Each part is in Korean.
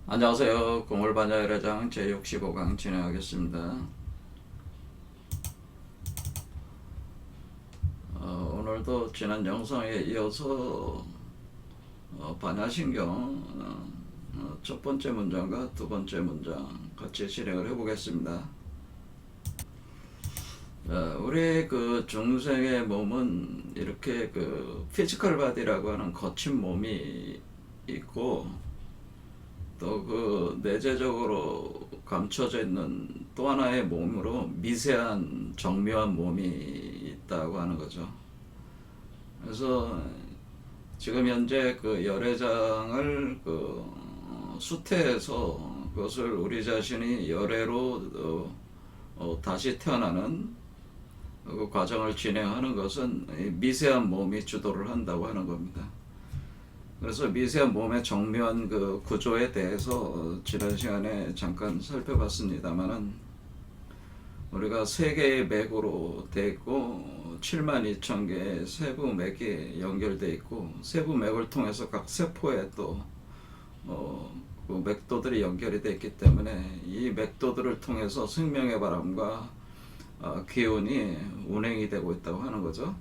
안녕하세요. 공울반야열애장 제65강 진행하겠습니다. 오늘도 지난 영상에 이어서 반야신경 첫 번째 문장과 두 번째 문장 같이 진행을 해보겠습니다. 우리 그 중생의 몸은 이렇게 그 피지컬 바디라고 하는 거친 몸이 있고, 또 그 내재적으로 감춰져 있는 또 하나의 몸으로 미세한 정묘한 몸이 있다고 하는 거죠. 그래서 지금 현재 그 열애장을 그 수태해서 그것을 우리 자신이 열애로 다시 태어나는 그 과정을 진행하는 것은 미세한 몸이 주도를 한다고 하는 겁니다. 그래서 미세한 몸의 정묘한 그 구조에 대해서 지난 시간에 잠깐 살펴봤습니다만은, 우리가 세 개의 맥으로 되어 있고 72,000개의 세부 맥이 연결되어 있고, 세부 맥을 통해서 각 세포에 또 그 맥도들이 연결이 되어 있기 때문에 이 맥도들을 통해서 생명의 바람과 기운이 운행이 되고 있다고 하는 거죠.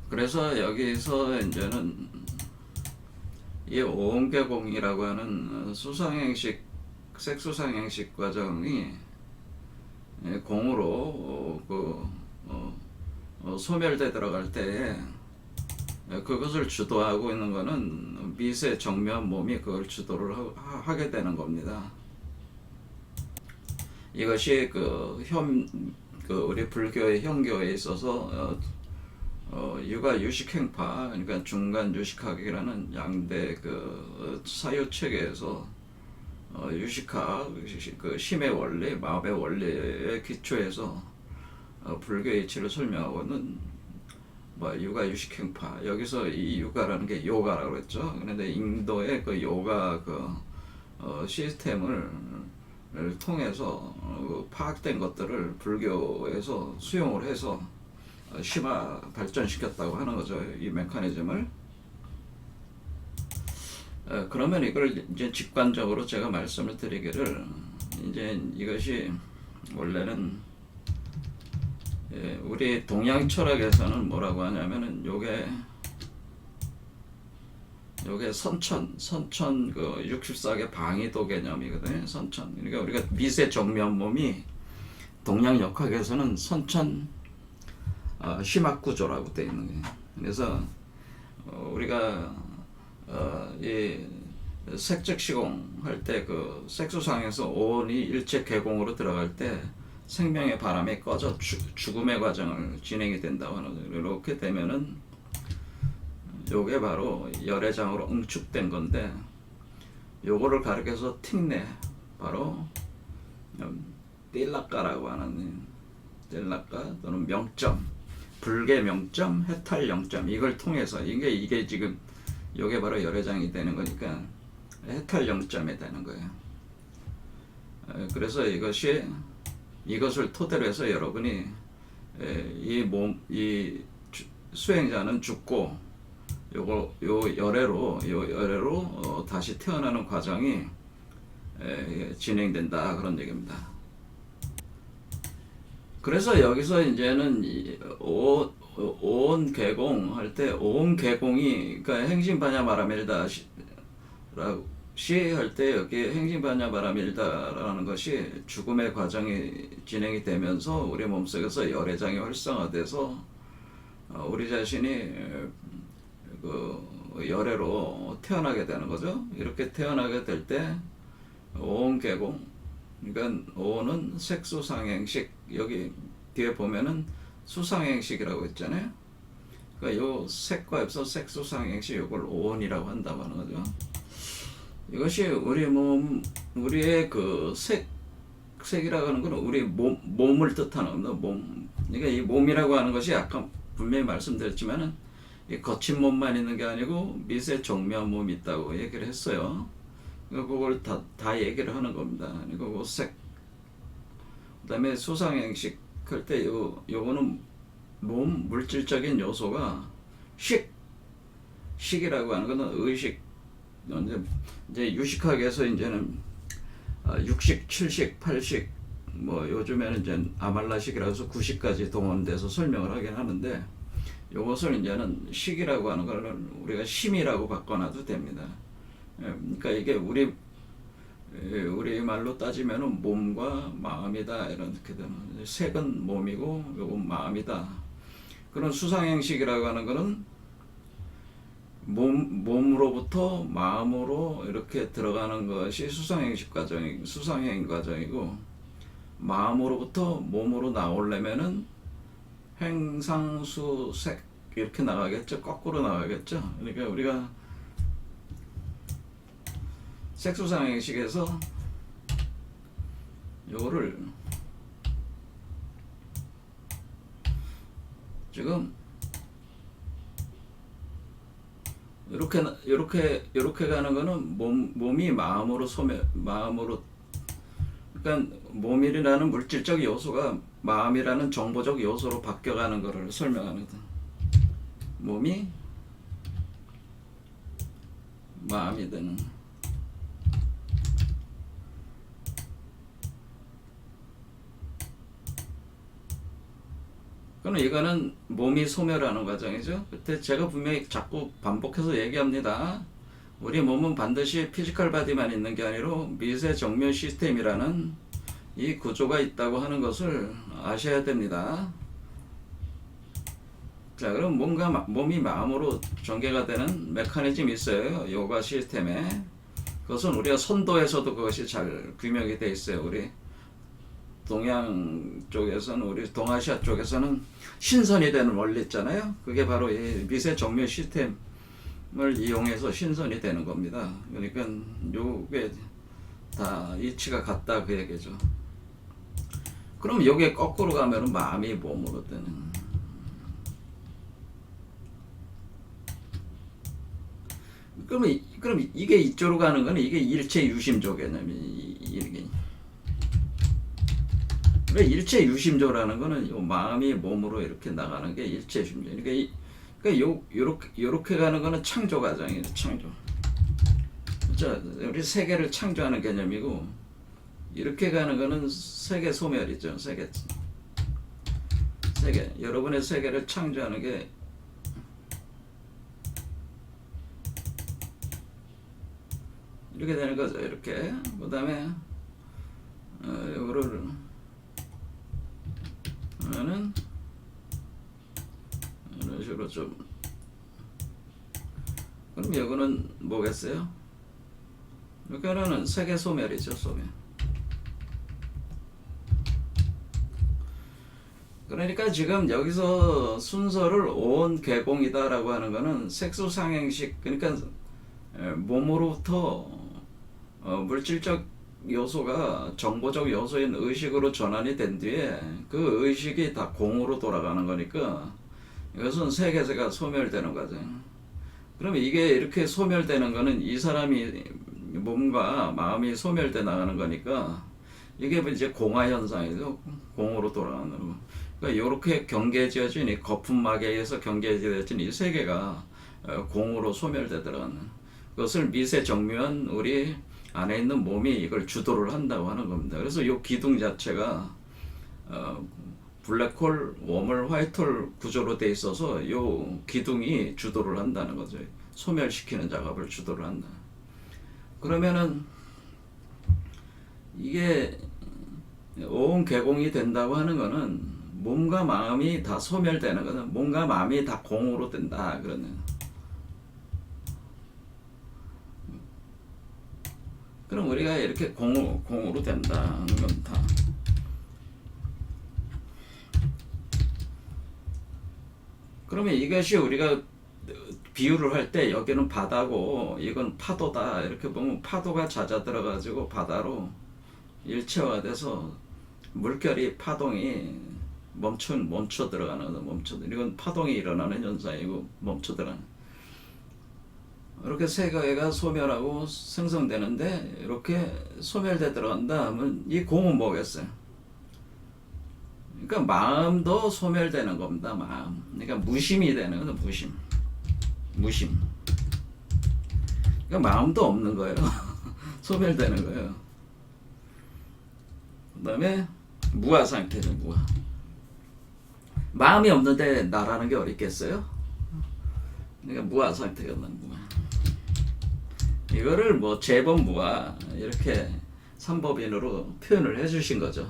그래서 여기서 이제는 이 오음계공이라고 하는 수상행식, 색수상행식 과정이 공으로 소멸돼 들어갈 때에 그것을 주도하고 있는 것은 미세 정묘한 몸이 그걸 주도를 하게 되는 겁니다. 이것이 우리 불교의 형교에 있어서 육아 유식행파, 그러니까 중간 유식학이라는 양대 그 사유 체계에서 유식학, 그 심의 원리, 마법의 원리에 기초해서 불교의 이치를 설명하고는 육아 유식행파, 여기서 이 육아라는 게 요가라고 했죠. 그런데 인도의 그 요가 시스템을 통해서 파악된 것들을 불교에서 수용을 해서 심화 발전시켰다고 하는 거죠, 이 메커니즘을. 그러면 이걸 이제 직관적으로 제가 말씀을 드리기를, 이제 이것이 원래는 우리 동양 철학에서는 뭐라고 하냐면은 요게 선천 그 64개 방위도 개념이거든요. 선천. 그러니까 우리가 미세 정면 몸이 동양 역학에서는 선천 심학 구조라고 되어 있는 거예요. 그래서 우리가 이 색적 시공 할 때 그 색수상에서 오온이 일체 개공으로 들어갈 때 생명의 바람이 꺼져 죽음의 과정을 진행이 된다고 하는 거예요. 이렇게 되면은 요게 바로 열애장으로 응축된 건데, 요거를 가리켜서 틱내, 바로 띨라까라고 하는, 띨라까 또는 명점, 불계 명점, 해탈 영점, 이걸 통해서 이게 지금 요게 바로 열애장이 되는 거니까 해탈 영점이 되는 거예요. 그래서 이것을 토대로 해서 여러분이 이 수행자는 죽고 요 열애로 다시 태어나는 과정이 진행된다, 그런 얘기입니다. 그래서 여기서 이제는 오온 개공 할 때, 오온 개공이, 그러니까 행신반야 마라밀다 할 때, 여기 행신반야 마라밀다라는 것이 죽음의 과정이 진행이 되면서 우리 몸속에서 열애장이 활성화돼서 우리 자신이 그 열애로 태어나게 되는 거죠. 이렇게 태어나게 될 때 오온 개공, 그러니까 오온은 색수상행식, 여기 뒤에 보면은 수상행식이라고 했잖아요. 그러니까 요 색과 합서 색수상행식, 요걸 오온이라고 한다고 하는 거죠. 이것이 우리의 그 색이라고 하는 건 우리 몸을 뜻하는 겁니다. 몸. 그러니까 이 몸이라고 하는 것이 아까 분명히 말씀드렸지만은 이 거친 몸만 있는 게 아니고 미세 정묘한 몸이 있다고 얘기를 했어요. 그걸 다 얘기를 하는 겁니다. 그리고 색, 그 다음에 수상행식 할 때 요거는 몸 물질적인 요소가 식이라고 하는 것은 의식, 이제 유식학에서 이제는 육식, 칠식, 팔식, 뭐 요즘에는 이제 아말라식이라고 해서 구식까지 동원돼서 설명을 하긴 하는데, 요것을 이제는 식이라고 하는 거는 우리가 심이라고 바꿔놔도 됩니다. 그러니까 이게 우리 말로 따지면은 몸과 마음이다 이렇게 되는, 색은 몸이고 요건 마음이다. 그런 수상행식이라고 하는 거는 몸으로부터 마음으로 이렇게 들어가는 것이 수상행 과정이고, 마음으로부터 몸으로 나오려면은 행상수색 이렇게 나가겠죠. 거꾸로 나가겠죠. 그러니까 우리가 색수상행식에서 요거를 지금 이렇게 가는 거는 몸이 마음으로, 그러니까 몸이라는 물질적 요소가 마음이라는 정보적 요소로 바뀌어가는 것을 설명하거든. 몸이 마음이 되는. 그럼 이거는 몸이 소멸하는 과정이죠. 그때 제가 분명히 자꾸 반복해서 얘기합니다. 우리 몸은 반드시 피지컬 바디만 있는 게 아니라 미세 정밀 시스템이라는 이 구조가 있다고 하는 것을 아셔야 됩니다. 자, 그럼 몸이 마음으로 전개가 되는 메커니즘이 있어요. 요가 시스템에. 그것은 우리가 선도에서도 그것이 잘 규명이 돼 있어요. 우리 동양 쪽에서는, 우리 동아시아 쪽에서는 신선이 되는 원리 있잖아요. 그게 바로 이 미세 정밀 시스템을 이용해서 신선이 되는 겁니다. 그러니까 요게 다 이치가 같다 그 얘기죠. 그럼 요게 거꾸로 가면은 마음이 몸으로 되는. 그럼 이게 이쪽으로 가는 거는 이게 일체 유심조 개념이 이게. 일체 유심조라는 거는 요 마음이 몸으로 이렇게 나가는 게 일체 유심조. 그러니까 요렇게 가는 거는 창조 과정이에요. 창조. 자, 우리 세계를 창조하는 개념이고, 이렇게 가는 거는 세계 소멸이죠. 세계. 여러분의 세계를 창조하는 게 이렇게 되는 거죠. 이렇게. 그 다음에 요거를 하면은 이런 식으로 좀. 그럼 이거는 뭐겠어요? 이거는 세계 소멸이죠. 소멸. 그러니까 지금 여기서 순서를 온 개공이다라고 하는 거는 색소상행식, 그러니까 몸으로부터 물질적 요소가 정보적 요소인 의식으로 전환이 된 뒤에 그 의식이 다 공으로 돌아가는 거니까 이것은 세계세가 소멸되는 거죠. 그러면 이게 이렇게 소멸되는 거는 이 사람이 몸과 마음이 소멸돼 나가는 거니까 이게 이제 공화 현상이죠. 공으로 돌아가는 거. 그러니까 이렇게 경계지어진 이 거품막에 의해서 경계지어진 이 세계가 공으로 소멸돼 들어가는 그것을 미세 정묘한 우리 안에 있는 몸이 이걸 주도를 한다고 하는 겁니다. 그래서 이 기둥 자체가 블랙홀, 웜홀, 화이트홀 구조로 돼 있어서 이 기둥이 주도를 한다는 거죠. 소멸시키는 작업을 주도를 한다. 그러면은 이게 오온 개공이 된다고 하는 거는 몸과 마음이 다 소멸되는 거는 몸과 마음이 다 공으로 된다 그러는. 그럼 우리가 이렇게 공으로 된다는 건 다. 그러면 이것이 우리가 비유를 할 때 여기는 바다고 이건 파도다 이렇게 보면 파도가 잦아 들어가지고 바다로 일체화가 돼서 물결이 파동이 멈춰 들어가는 거죠. 이건 파동이 일어나는 현상이고 멈춰 들어가는. 이렇게 세계가 소멸하고 생성되는데 이렇게 소멸돼 들어간다 하면 이 공은 뭐겠어요? 그러니까 마음도 소멸되는 겁니다. 마음. 그러니까 무심이 되는 거죠. 무심. 그러니까 마음도 없는 거예요. 소멸되는 거예요. 그 다음에 무아 상태죠. 무아. 마음이 없는데 나라는 게 어딨겠어요? 그러니까 무아 상태가 난 무아. 이거를 뭐 재범 무아 이렇게 삼법인으로 표현을 해주신 거죠.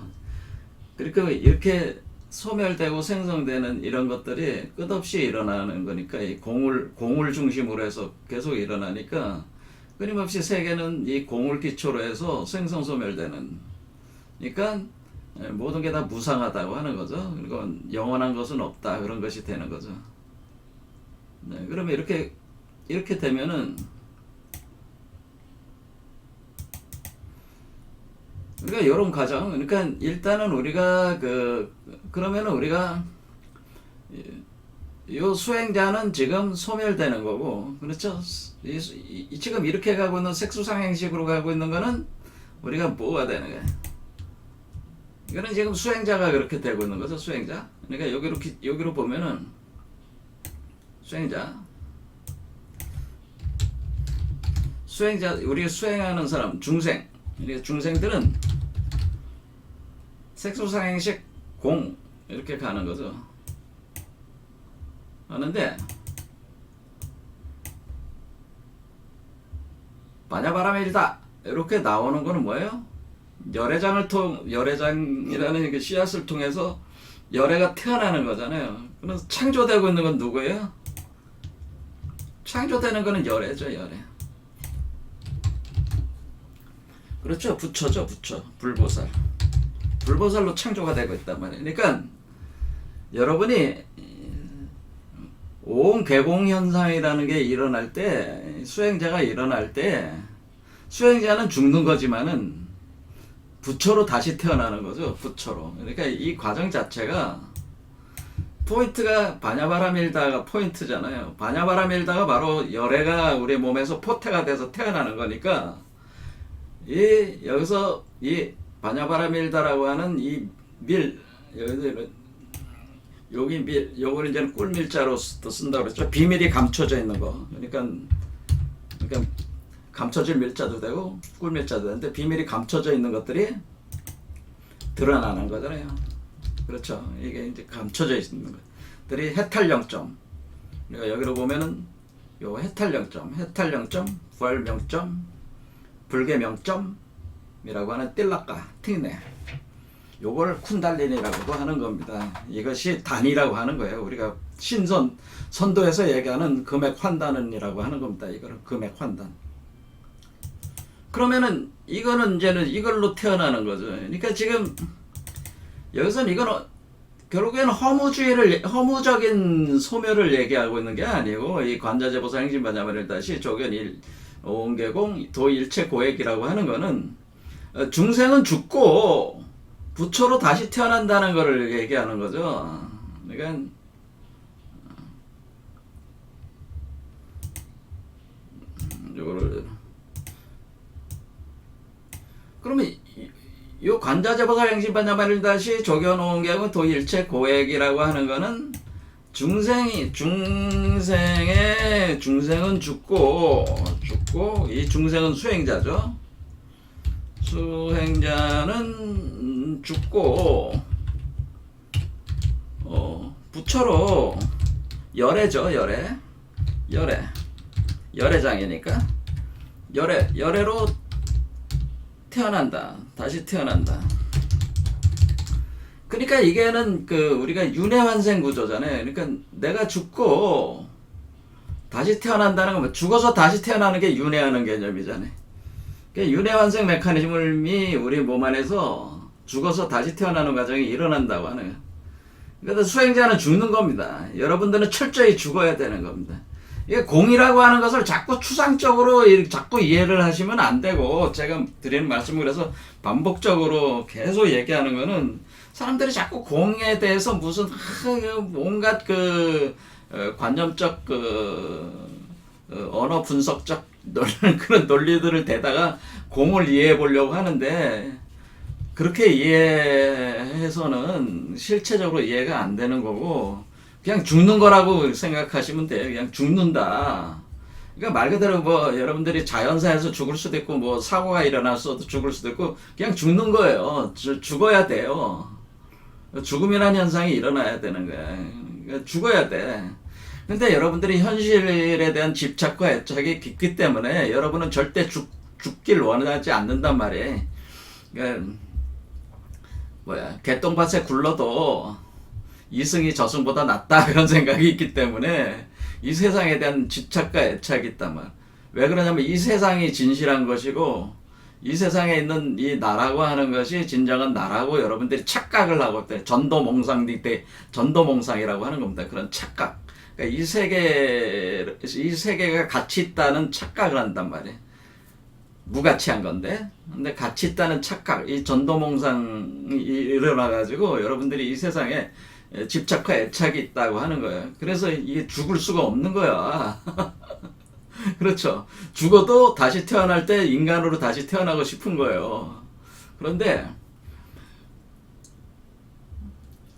그러니까 이렇게 소멸되고 생성되는 이런 것들이 끝없이 일어나는 거니까 이 공을 중심으로 해서 계속 일어나니까 끊임없이 세계는 이 공을 기초로 해서 생성 소멸되는. 그러니까 모든 게 다 무상하다고 하는 거죠. 그리고 영원한 것은 없다 그런 것이 되는 거죠. 네, 그러면 이렇게 되면은 우리가 이런 과정, 그러니까 일단은 우리가 그러면은 우리가 요 수행자는 지금 소멸되는 거고, 그렇죠? 지금 이렇게 가고 있는 색수상행식으로 가고 있는 거는 우리가 뭐가 되는 거야? 이거는 지금 수행자가 그렇게 되고 있는 거죠, 수행자. 그러니까 여기로 보면은 수행자, 우리가 수행하는 사람, 중생. 그러니까 중생들은 색소상행식 공 이렇게 가는 거죠. 하는데 반야바라밀다 이렇게 나오는 거는 뭐예요? 열애장이라는 그 씨앗을 통해서 열애가 태어나는 거잖아요. 그래서 창조되고 있는 건 누구예요? 창조되는 거는 열애죠, 열애. 그렇죠, 부처죠, 부처. 불보살. 불보살로 창조가 되고 있단 말이에요. 그러니까 여러분이 오옹개공 현상이라는 게 일어날 때, 수행자가 일어날 때, 수행자는 죽는 거지만은 부처로 다시 태어나는 거죠, 부처로. 그러니까 이 과정 자체가 포인트가 바냐바라밀다가 포인트잖아요. 바냐바라밀다가 바로 열애가 우리 몸에서 포태가 돼서 태어나는 거니까 여기서 이 바냐바라밀다라고 하는 이 여기 요걸 이제는 꿀밀자로 또 쓴다고 그랬죠. 비밀이 감춰져 있는 거. 그러니까 감춰질 밀자도 되고 꿀밀자도 되는데 비밀이 감춰져 있는 것들이 드러나는 거잖아요. 그렇죠. 이게 이제 감춰져 있는 것들이 해탈0점. 그러니까 여기로 보면은 요 해탈0점, 부활0점, 불계0점이라고 하는 띨라까, 팅네. 요걸 쿤달린이라고도 하는 겁니다. 이것이 단이라고 하는 거예요. 우리가 선도에서 얘기하는 금액 환단이라고 하는 겁니다. 이거는 금액 환단. 그러면은 이거는 이제는 이걸로 태어나는 거죠. 그러니까 지금 여기서는 이거는 결국에는 허무적인 소멸을 얘기하고 있는 게 아니고 이 관자재보사 행진반야말을 다시 조견 1 오온개공 도일체 고액이라고 하는 거는 중생은 죽고 부처로 다시 태어난다는 것을 얘기하는 거죠. 그러니까 이거를 그러면 이 관자재보사 행진반야말을 다시 조견 오온개공 도일체 고액이라고 하는 거는 중생은 죽고 이 중생은 수행자죠. 수행자는 죽고 부처로 열애죠. 열애장이니까 열애로 태어난다. 다시 태어난다. 그러니까 이게는 우리가 윤회환생 구조잖아요. 그러니까 내가 죽고 다시 태어난다는 건 죽어서 다시 태어나는 게 윤회하는 개념이잖아요. 그러니까 윤회환생 메커니즘이 우리 몸 안에서 죽어서 다시 태어나는 과정이 일어난다고 하는 거예요. 그러니까 수행자는 죽는 겁니다. 여러분들은 철저히 죽어야 되는 겁니다. 이게 공이라고 하는 것을 자꾸 추상적으로 자꾸 이해를 하시면 안 되고, 제가 드리는 말씀을 그래서 반복적으로 계속 얘기하는 거는 사람들이 자꾸 공에 대해서 무슨 온갖 관념적 언어 분석적 그런 논리들을 대다가 공을 이해해 보려고 하는데 그렇게 이해해서는 실체적으로 이해가 안 되는 거고 그냥 죽는 거라고 생각하시면 돼요. 그냥 죽는다. 그러니까 말 그대로 뭐 여러분들이 자연사에서 죽을 수도 있고 뭐 사고가 일어났어도 죽을 수도 있고 그냥 죽는 거예요. 죽어야 돼요. 죽음이라는 현상이 일어나야 되는 거야. 그러니까 죽어야 돼. 근데 여러분들이 현실에 대한 집착과 애착이 깊기 때문에 여러분은 절대 죽길 원하지 않는단 말이에요. 그러니까 개똥밭에 굴러도 이승이 저승보다 낫다 그런 생각이 있기 때문에 이 세상에 대한 집착과 애착이 있단 말. 왜 그러냐면 이 세상이 진실한 것이고 이 세상에 있는 이 나라고 하는 것이 진정한 나라고 여러분들이 착각을 하고 있대. 전도몽상이라고 하는 겁니다. 그런 착각. 그러니까 이 세계가 가치 있다는 착각을 한단 말이에요. 무가치한 건데, 근데 가치 있다는 착각, 이 전도몽상이 일어나가지고 여러분들이 이 세상에 집착과 애착이 있다고 하는 거예요. 그래서 이게 죽을 수가 없는 거야. 그렇죠. 죽어도 다시 태어날 때 인간으로 다시 태어나고 싶은 거예요. 그런데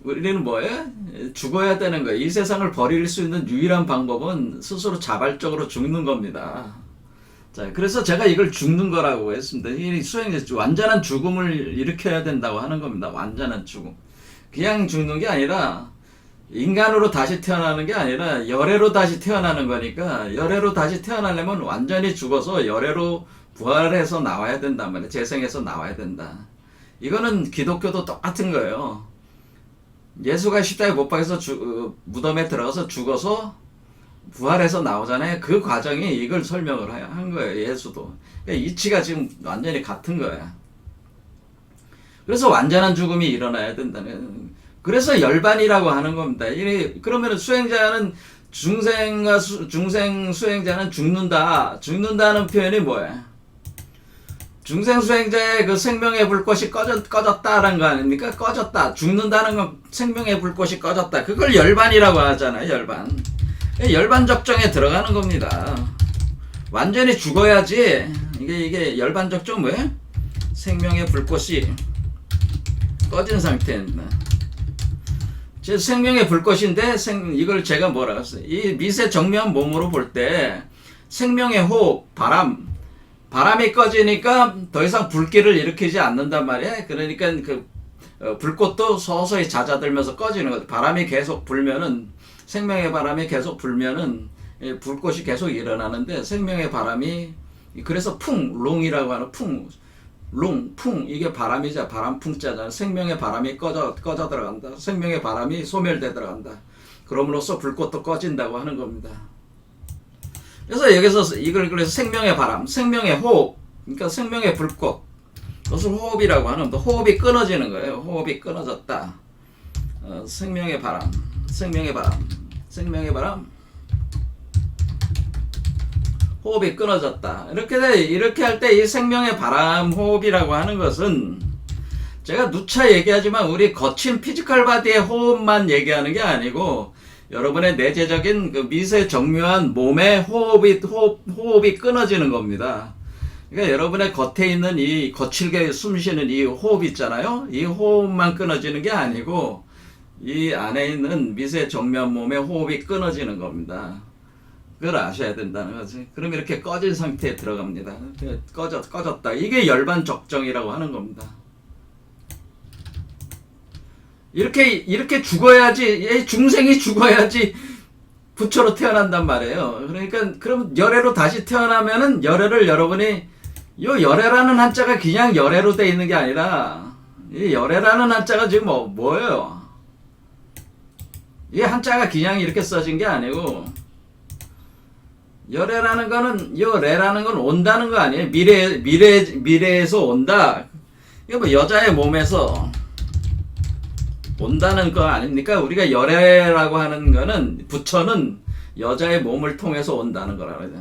우리는 뭐예요? 죽어야 되는 거예요. 이 세상을 버릴 수 있는 유일한 방법은 스스로 자발적으로 죽는 겁니다. 자, 그래서 제가 이걸 죽는 거라고 했습니다. 이 완전한 죽음을 일으켜야 된다고 하는 겁니다. 완전한 죽음. 그냥 죽는 게 아니라 인간으로 다시 태어나는 게 아니라 열애로 다시 태어나는 거니까 열애로 다시 태어나려면 완전히 죽어서 열애로 부활해서 나와야 된단 말이에요. 재생해서 나와야 된다. 이거는 기독교도 똑같은 거예요. 예수가 십자가에 못 박혀서 무덤에 들어가서 죽어서 부활해서 나오잖아요. 그 과정이 이걸 설명을 한 거예요. 예수도. 그러니까 이치가 지금 완전히 같은 거야. 그래서 완전한 죽음이 일어나야 된다는. 그래서 열반이라고 하는 겁니다. 그러면 수행자는 중생 수행자는 죽는다. 죽는다는 표현이 뭐야? 중생 수행자의 그 생명의 불꽃이 꺼졌다라는 거 아닙니까? 꺼졌다. 죽는다는 건 생명의 불꽃이 꺼졌다. 그걸 열반이라고 하잖아요. 열반. 열반 적정에 들어가는 겁니다. 완전히 죽어야지. 이게 열반 적정 뭐예요? 생명의 불꽃이 꺼진 상태입니다. 제 생명의 불꽃인데 이걸 제가 뭐라고 했어요? 이 미세 정면 몸으로 볼 때 생명의 호흡, 바람이 꺼지니까 더 이상 불길을 일으키지 않는단 말이에요. 그러니까 그 불꽃도 서서히 잦아들면서 꺼지는 거죠. 바람이 계속 불면은 생명의 바람이 계속 불면은 불꽃이 계속 일어나는데 생명의 바람이 그래서 롱이라고 하는 풍 이게 바람이자 바람풍자잖아. 생명의 바람이 꺼져 들어간다. 생명의 바람이 소멸돼 들어간다. 그럼으로써 불꽃도 꺼진다고 하는 겁니다. 그래서 여기서 이걸 그래서 생명의 바람, 생명의 호흡, 그러니까 생명의 불꽃, 그것을 호흡이라고 하는 겁니다. 호흡이 끊어지는 거예요. 호흡이 끊어졌다. 생명의 바람, 생명의 바람. 호흡이 끊어졌다. 이렇게 할 때 이 생명의 바람 호흡이라고 하는 것은 제가 누차 얘기하지만 우리 거친 피지컬 바디의 호흡만 얘기하는 게 아니고 여러분의 내재적인 그 미세 정묘한 몸의 호흡이 끊어지는 겁니다. 그러니까 여러분의 겉에 있는 이 거칠게 숨쉬는 이 호흡 있잖아요. 이 호흡만 끊어지는 게 아니고 이 안에 있는 미세 정묘한 몸의 호흡이 끊어지는 겁니다. 그걸 아셔야 된다는 거지. 그럼 이렇게 꺼진 상태에 들어갑니다. 꺼졌다. 이게 열반 적정이라고 하는 겁니다. 이렇게 죽어야지, 중생이 죽어야지 부처로 태어난단 말이에요. 그러니까, 그럼 열애로 다시 태어나면은 열애를 여러분이, 열애라는 한자가 그냥 열애로 돼 있는 게 아니라, 이 열애라는 한자가 지금 뭐예요? 이 한자가 그냥 이렇게 써진 게 아니고, 열애라는 건 온다는 거 아니에요? 미래에서 온다. 이거 뭐 여자의 몸에서 온다는 거 아닙니까? 우리가 열애라고 하는 거는, 부처는 여자의 몸을 통해서 온다는 거라 그러죠.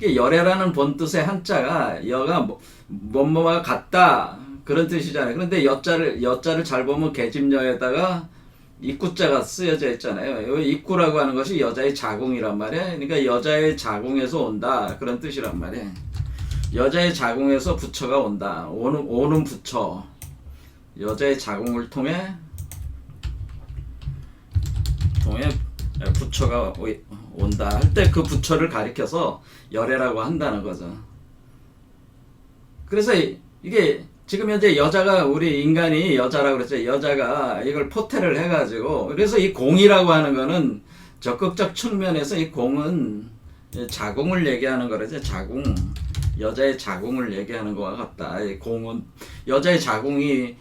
열애라는 본뜻의 한자가, 여가 뭐뭐가 같다. 그런 뜻이잖아요. 그런데 여자를 잘 보면 계집여에다가 입구자가 쓰여져 있잖아요. 이 입구라고 하는 것이 여자의 자궁이란 말이에요. 그러니까 여자의 자궁에서 온다. 그런 뜻이란 말이에요. 여자의 자궁에서 부처가 온다. 오는 부처. 여자의 자궁을 통해 부처가 온다 할 때 그 부처를 가리켜서 열애라고 한다는 거죠. 그래서 이게 지금 현재 여자가 우리 인간이 여자라고 그랬죠. 여자가 이걸 포태를 해가지고 그래서 이 공이라고 하는 거는 적극적 측면에서 이 공은 자궁을 얘기하는 거라죠. 자궁. 여자의 자궁을 얘기하는 것과 같다. 이 공은 여자의 자궁이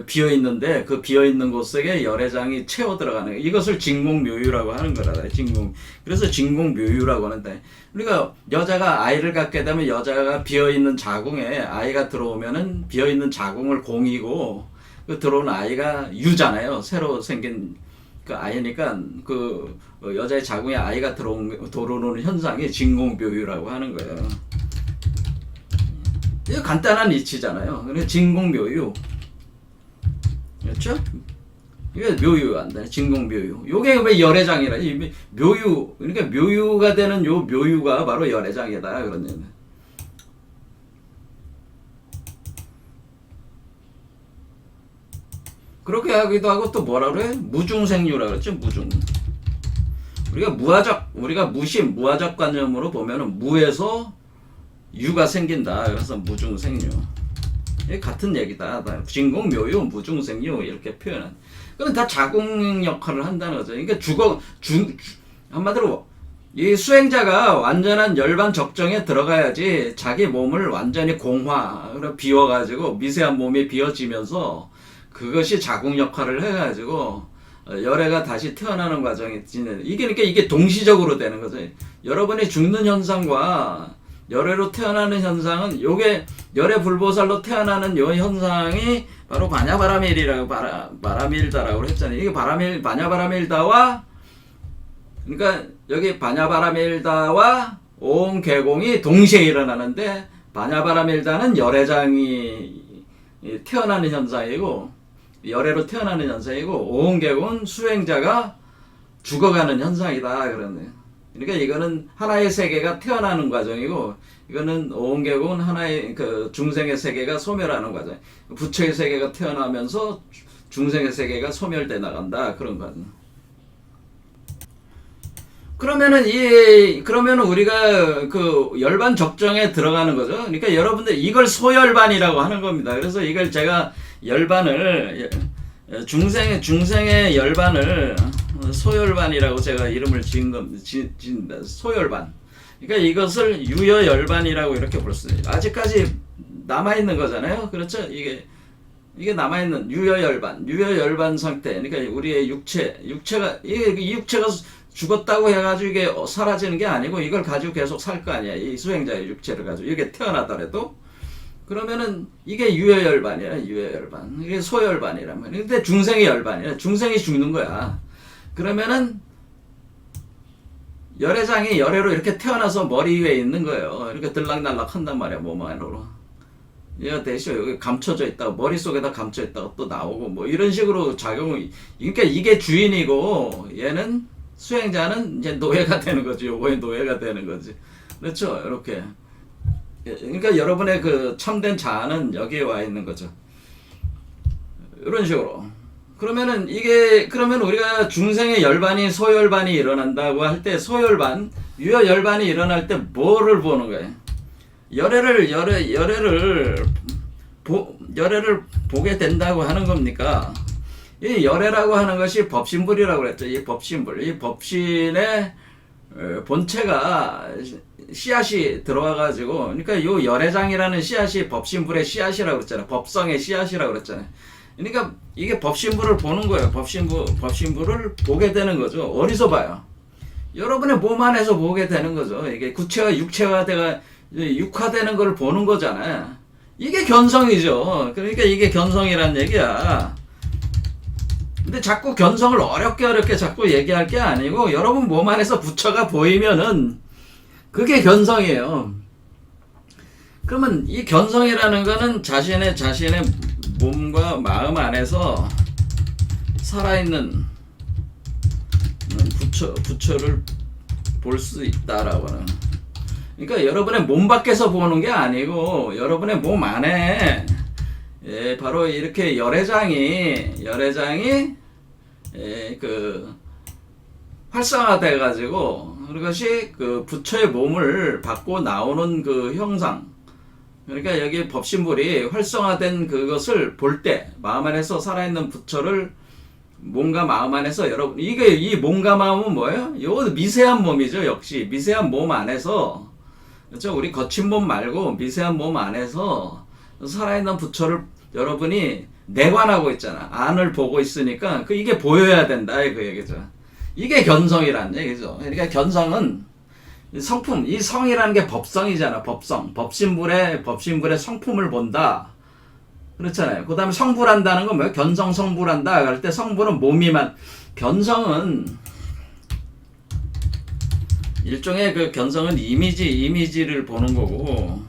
비어 있는데 그 비어 있는 곳에 열애장이 채워 들어가는 이것을 진공묘유라고 하는 거라. 진공. 그래서 진공묘유라고 하는데 우리가 여자가 아이를 갖게 되면 여자가 비어 있는 자궁에 아이가 들어오면은 비어 있는 자궁을 공이고 그 들어온 아이가 유잖아요. 새로 생긴 그 아이니까 그 여자의 자궁에 아이가 들어오는 현상이 진공묘유라고 하는 거예요. 이거 간단한 이치잖아요. 그래서 진공묘유. 그렇죠? 이게 묘유한다. 진공묘유. 요게 왜 열애장이라? 이 묘유. 그러니까 묘유가 되는 요 묘유가 바로 열애장이다. 그런 얘기. 그렇게 하기도 하고 또 뭐라 그래? 무중생유라 그랬죠. 무중. 우리가 무화적 관념으로 보면은 무에서 유가 생긴다. 그래서 무중생유. 같은 얘기다. 진공묘유, 무중생유 이렇게 표현한. 그건 다 자궁 역할을 한다는 거죠. 그러니까 한마디로 이 수행자가 완전한 열반 적정에 들어가야지 자기 몸을 완전히 비워가지고 미세한 몸이 비워지면서 그것이 자궁 역할을 해가지고 열애가 다시 태어나는 과정이 지내는. 그러니까 이게 동시적으로 되는 거죠. 여러분이 죽는 현상과 열애로 태어나는 현상은 요게 열애 불보살로 태어나는 요 현상이 바로 바냐바라밀이라고 바라밀다라고 했잖아요. 이게 바냐바라밀다와 그러니까 여기 바냐바라밀다와 오음개공이 동시에 일어나는데 바냐바라밀다는 열애장이 태어나는 현상이고 열애로 태어나는 현상이고 오음개공은 수행자가 죽어가는 현상이다 그러네요. 그러니까 이거는 하나의 세계가 태어나는 과정이고 이거는 오음개공은 하나의 그 중생의 세계가 소멸하는 과정. 부처의 세계가 태어나면서 중생의 세계가 소멸돼 나간다 그런 과정. 그러면은 우리가 그 열반 적정에 들어가는 거죠. 그러니까 여러분들 이걸 소열반이라고 하는 겁니다. 그래서 이걸 제가 열반을 중생의 열반을 소열반이라고 제가 이름을 지은다. 소열반. 그러니까 이것을 유여열반이라고 이렇게 볼 수 있어요. 아직까지 남아있는 거잖아요. 그렇죠? 이게 남아있는 유여열반 상태. 그러니까 우리의 육체가 이 육체가 죽었다고 해가지고 이게 사라지는 게 아니고 이걸 가지고 계속 살 거 아니야. 이 수행자의 육체를 가지고 이게 태어나더라도 그러면은 이게 유여열반이야. 유여열반. 이게 소열반이란 말이야. 근데 중생의 열반이야. 중생이 죽는 거야. 그러면은 열애장이 열애로 이렇게 태어나서 머리 위에 있는 거예요. 이렇게 들락날락 한단 말이야. 몸 안으로. 얘가 대신 여기 감춰져 있다가 머릿속에다 감춰 있다가 또 나오고 뭐 이런 식으로 작용을. 그러니까 이게 주인이고 얘는 수행자는 이제 노예가 되는 거지. 요거의 노예가 되는 거지. 그렇죠? 이렇게. 그러니까 여러분의 그 참된 자아는 여기에 와 있는 거죠. 이런 식으로. 그러면 우리가 중생의 열반이 소열반이 일어난다고 할 때 소열반, 유여열반이 일어날 때 뭐를 보는 거예요? 열애를 보게 된다고 하는 겁니까? 이 열애라고 하는 것이 법신불이라고 그랬죠. 이 법신의 본체가 씨앗이 들어와가지고, 그러니까 요 열애장이라는 씨앗이 법신불의 씨앗이라고 그랬잖아요. 법성의 씨앗이라고 그랬잖아요. 그러니까 이게 법신불을 보는 거예요. 법신불을 보게 되는 거죠. 어디서 봐요? 여러분의 몸 안에서 보게 되는 거죠. 이게 구체와 육체화가 육화되는 걸 보는 거잖아요. 이게 견성이죠. 그러니까 이게 견성이란 얘기야. 근데 자꾸 견성을 어렵게 자꾸 얘기할 게 아니고 여러분 몸 안에서 부처가 보이면은 그게 견성이에요. 그러면 이 견성이라는 거는 자신의 몸과 마음 안에서 살아있는 부처를 볼 수 있다라고 하는. 그러니까 여러분의 몸 밖에서 보는 게 아니고 여러분의 몸 안에 바로 이렇게 열애장이 활성화돼 가지고 그것이 그 부처의 몸을 받고 나오는 그 형상, 그러니까 여기 법신불이 활성화된 그것을 볼 때 마음 안에서 살아있는 부처를 몸과 마음 안에서 여러분, 이게 이 몸과 마음은 뭐예요? 이거 미세한 몸이죠. 역시 미세한 몸 안에서, 그렇죠? 우리 거친 몸 말고 미세한 몸 안에서 살아있는 부처를 여러분이 내관하고 있잖아. 안을 보고 있으니까 이게 보여야 된다 그 얘기죠. 이게 견성이란 얘기죠. 그러니까 견성은 성품, 이 성이라는 게 법성이잖아. 법성, 법신불의 성품을 본다. 그렇잖아요. 그 다음에 성불한다는 건 뭐예요? 견성 성불한다. 그럴 때 성불은 몸이만, 견성은 일종의 그 견성은 이미지를 보는 거고,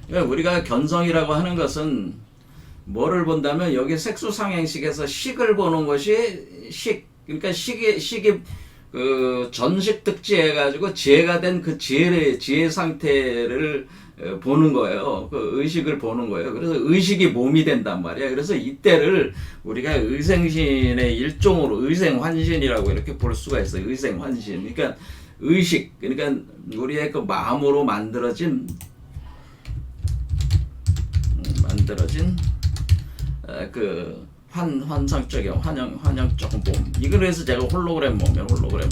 그러니까 우리가 견성이라고 하는 것은 뭐를 본다면 여기 색수상행식에서 식을 보는 것이 그러니까 식이 그 전식 특지해 가지고 지혜가 된 그 지혜 상태를 보는 거예요. 그 의식을 보는 거예요. 그래서 의식이 몸이 된단 말이에요. 그래서 이때를 우리가 의생신의 일종으로 의생환신이라고 이렇게 볼 수가 있어요. 의생환신. 그러니까 의식, 그러니까 우리의 그 마음으로 만들어진 그 환상적인 환영적 몸. 이거에서 제가 홀로그램 몸이에요. 홀로그램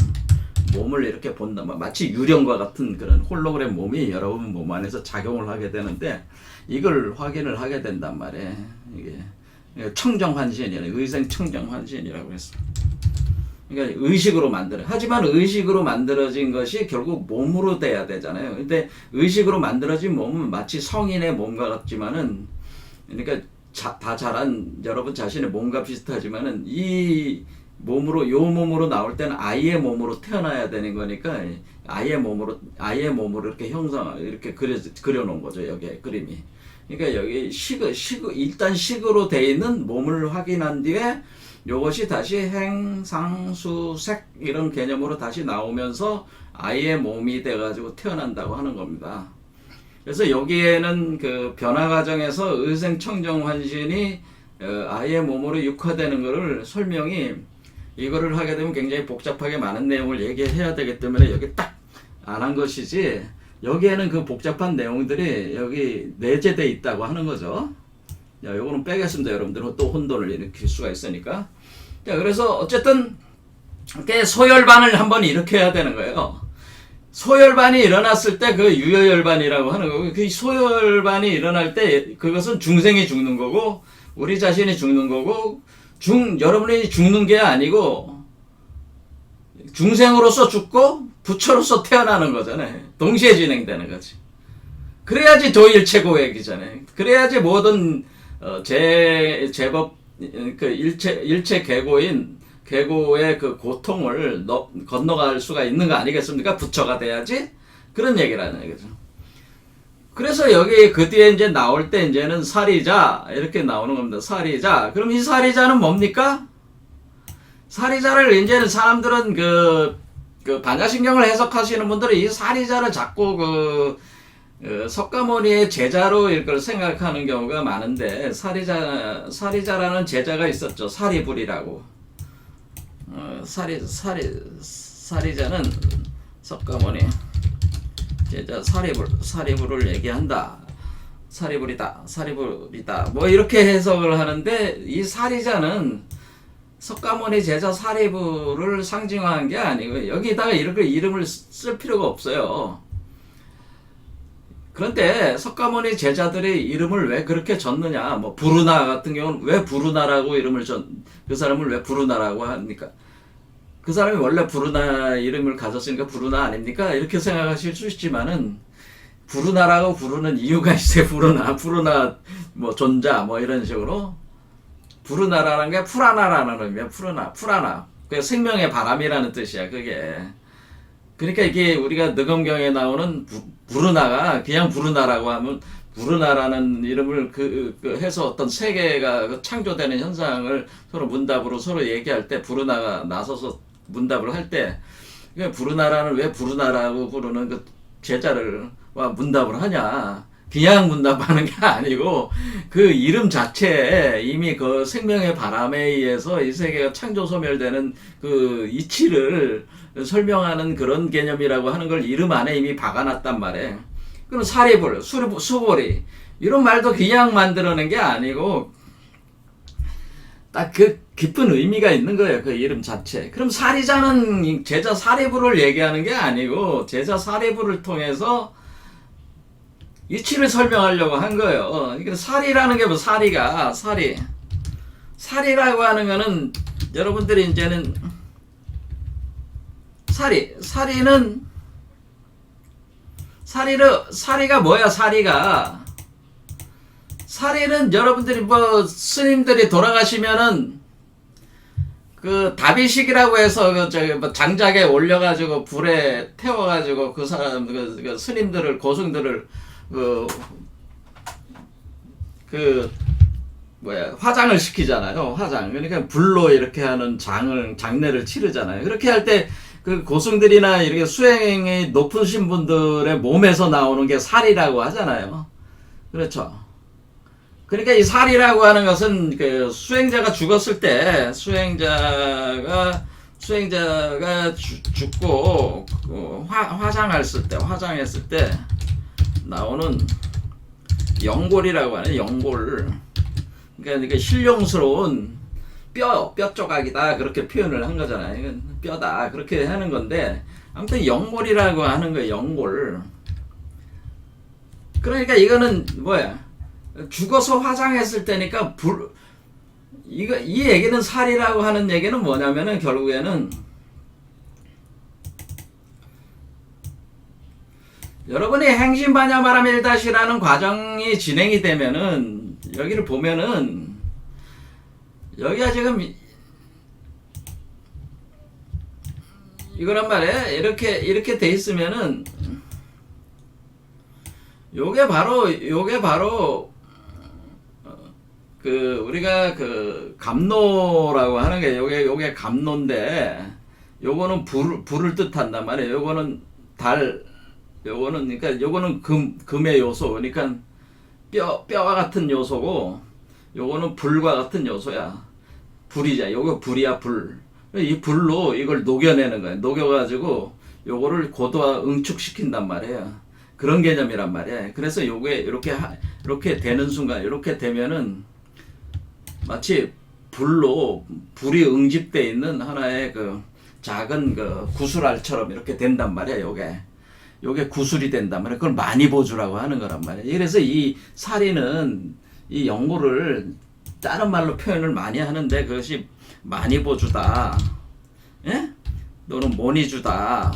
몸을 이렇게 본다. 마치 유령과 같은 그런 홀로그램 몸이 여러분 몸 안에서 작용을 하게 되는데 이걸 확인을 하게 된단 말이에요. 이게 청정환신이라, 의생 청정환신이라고 했어. 그러니까 의식으로 만들어. 하지만 의식으로 만들어진 것이 결국 몸으로 돼야 되잖아요. 근데 의식으로 만들어진 몸은 마치 성인의 몸과 같지만은, 그러니까 다 자란 여러분 자신의 몸과 비슷하지만은 이 몸으로, 요 몸으로 나올 때는 아이의 몸으로 태어나야 되는 거니까 아이의 몸으로 이렇게 이렇게 그려놓은 거죠. 여기에 그림이. 그러니까 여기 일단 식으로 돼 있는 몸을 확인한 뒤에 요것이 다시 행상수색 이런 개념으로 다시 나오면서 아이의 몸이 돼가지고 태어난다고 하는 겁니다. 그래서 여기에는 그 변화 과정에서 의생청정환신이 아이의 몸으로 육화되는 것을 설명이, 이거를 하게 되면 굉장히 복잡하게 많은 내용을 얘기해야 되기 때문에 여기 딱 안 한 것이지, 여기에는 그 복잡한 내용들이 여기 내재되어 있다고 하는 거죠. 자, 요거는 빼겠습니다. 여러분들은 또 혼돈을 일으킬 수가 있으니까. 자, 그래서 어쨌든 이렇게 소열반을 한번 일으켜야 되는 거예요. 소열반이 일어났을 때 그 유효열반이라고 하는 거고, 그 소열반이 일어날 때 그것은 중생이 죽는 거고 우리 자신이 죽는 거고, 여러분이 죽는 게 아니고 중생으로서 죽고 부처로서 태어나는 거잖아요. 동시에 진행되는 거지. 그래야지 도일체고액이잖아요. 그래야지 모든 제법 그 일체 계고의 그 고통을 건너갈 수가 있는 거 아니겠습니까? 부처가 돼야지. 그런 얘기라는 얘기죠. 그래서 여기 그 뒤에 이제 나올 때 이제는 사리자 이렇게 나오는 겁니다. 사리자. 그럼 이 사리자는 뭡니까? 사리자를 이제는 사람들은 그 반야신경을 해석하시는 분들은 이 사리자를 자꾸 석가모니의 제자로 이걸 생각하는 경우가 많은데, 사리자라는 제자가 있었죠. 사리불이라고. 사리자는 석가모니 제자 사리불을 얘기한다. 사리불이다. 뭐 이렇게 해석을 하는데, 이 사리자는 석가모니 제자 사리불을 상징화한 게 아니고 여기다가 이렇게 이름을 쓸 필요가 없어요. 그런데 석가모니 제자들의 이름을 왜 그렇게 졌느냐? 뭐 부르나 같은 경우는 왜 부르나라고 그 사람을 왜 부르나라고 합니까? 그 사람이 원래 부르나 이름을 가졌으니까 부르나 아닙니까? 이렇게 생각하실 수 있지만은, 부르나라고 부르는 이유가 있어요. 부르나 뭐 존자 뭐 이런 식으로. 부르나라는 게 풀하나라는 의미야. 풀하나. 그게 생명의 바람이라는 뜻이야. 그게. 그러니까 이게 우리가 느검경에 나오는 부르나가 그냥 부르나라고 하면, 부르나라는 이름을 해서 어떤 세계가 창조되는 현상을 서로 문답으로 서로 얘기할 때, 부르나가 나서서 문답을 할 때, 부르나라는 왜 부르나라고 부르는 그 제자를 문답을 하냐. 그냥 문답하는 게 아니고 그 이름 자체에 이미 그 생명의 바람에 의해서 이 세계가 창조 소멸되는 그 이치를 설명하는 그런 개념이라고 하는 걸 이름 안에 이미 박아놨단 말이에요. 그럼 사리불, 수보리 이런 말도 그냥 만들어낸 게 아니고 딱 그 깊은 의미가 있는 거예요. 그 이름 자체. 그럼 사리자는 제자 사리불을 얘기하는 게 아니고 제자 사리불을 통해서 이치를 설명하려고 한 거예요. 이게 사리라는 게 뭐 사리라고 하는 거는 여러분들이 이제는 사리가 뭐야? 사리는 여러분들이 뭐 스님들이 돌아가시면은 그 다비식이라고 해서 그 저기 뭐 장작에 올려가지고 불에 태워가지고 그 사람 그 스님들을 고승들을 화장을 시키잖아요. 화장. 그러니까 불로 이렇게 하는 장례를 치르잖아요. 그렇게 할 때 그 고승들이나 이렇게 수행이 높으신 분들의 몸에서 나오는 게 살이라고 하잖아요. 그렇죠. 그러니까 이 살이라고 하는 것은 그 수행자가 죽었을 때 수행자가 죽고 화장했을 때 나오는 영골이라고 하네. 영골. 그러니까 신령스러운 뼈 조각이다 그렇게 표현을 한 거잖아요. 이건 뼈다 그렇게 하는 건데 아무튼 영골이라고 하는 거예요. 영골. 그러니까 이거는 뭐야? 죽어서 화장했을 때니까 이 얘기는 살이라고 하는 얘기는 뭐냐면은 결국에는 여러분이 행심반야바람 1-라는 과정이 진행이 되면은 여기를 보면은 여기가 지금 이거란 말이에요. 이렇게 돼 있으면은 요게 바로 그 우리가 그 감노라고 하는 게 요게 감노인데 요거는 불을 뜻한단 말이에요. 요거는 요거는 금의 요소. 그러니까 뼈와 같은 요소고 요거는 불과 같은 요소야. 불이자. 요거 불이야, 불. 이 불로 이걸 녹여내는 거야. 녹여가지고 요거를 고도화 응축시킨단 말이에요. 그런 개념이란 말이에요. 그래서 요게 이렇게 되는 순간, 이렇게 되면은 마치 불이 응집돼 있는 하나의 그 작은 그 구슬알처럼 이렇게 된단 말이에요. 요게 구슬이 된단 말이에요. 그걸 만이보주라고 하는 거란 말이에요. 그래서 이 사리는 이 영고를 다른 말로 표현을 많이 하는데 그것이 만이보주다. 예? 또는 모니주다.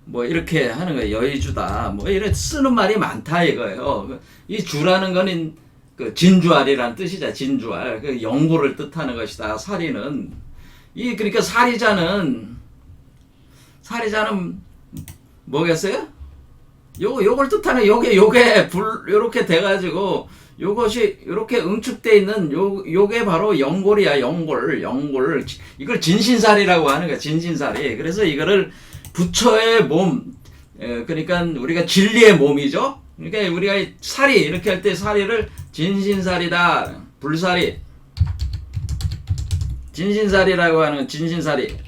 뭐 이렇게 하는 거예요. 여의주다. 뭐 이렇게 쓰는 말이 많다 이거예요. 이 주라는 거는 그 진주알이라는 뜻이자. 진주알. 그 영고를 뜻하는 것이다. 사리는 그러니까 사리자는 뭐겠어요? 요걸 뜻하는 요게 요렇게 돼가지고 요것이 요렇게 응축돼 있는 요게 바로 영골이야. 영골. 이걸 진신살이라고 하는 거야. 진신살이. 그래서 이거를 부처의 몸, 그러니까 우리가 진리의 몸이죠. 그러니까 우리가 살이 이렇게 할 때 사리를 진신살이다. 불살이. 진신살이라고 하는 진신살이.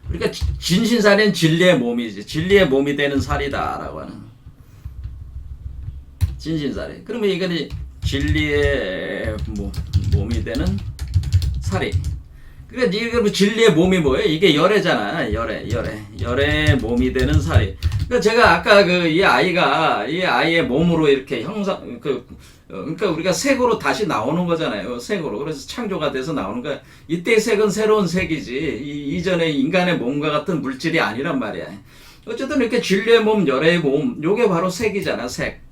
그러니까 진신살은 진리의 몸이지. 진리의 몸이 되는 살이다라고 하는. 진신살이. 그러면 이거는 진리의 몸이 되는 살이. 그러니까 이게 진리의 몸이 뭐예요? 이게 열애잖아. 열애 몸이 되는 살이. 그러니까 제가 아까 이 아이의 몸으로 이렇게 그러니까 우리가 색으로 다시 나오는 거잖아요. 색으로. 그래서 창조가 돼서 나오는 거야. 이때의 색은 새로운 색이지. 이전의 인간의 몸과 같은 물질이 아니란 말이야. 어쨌든 이렇게 진리의 몸, 열애의 몸, 요게 바로 색이잖아. 색.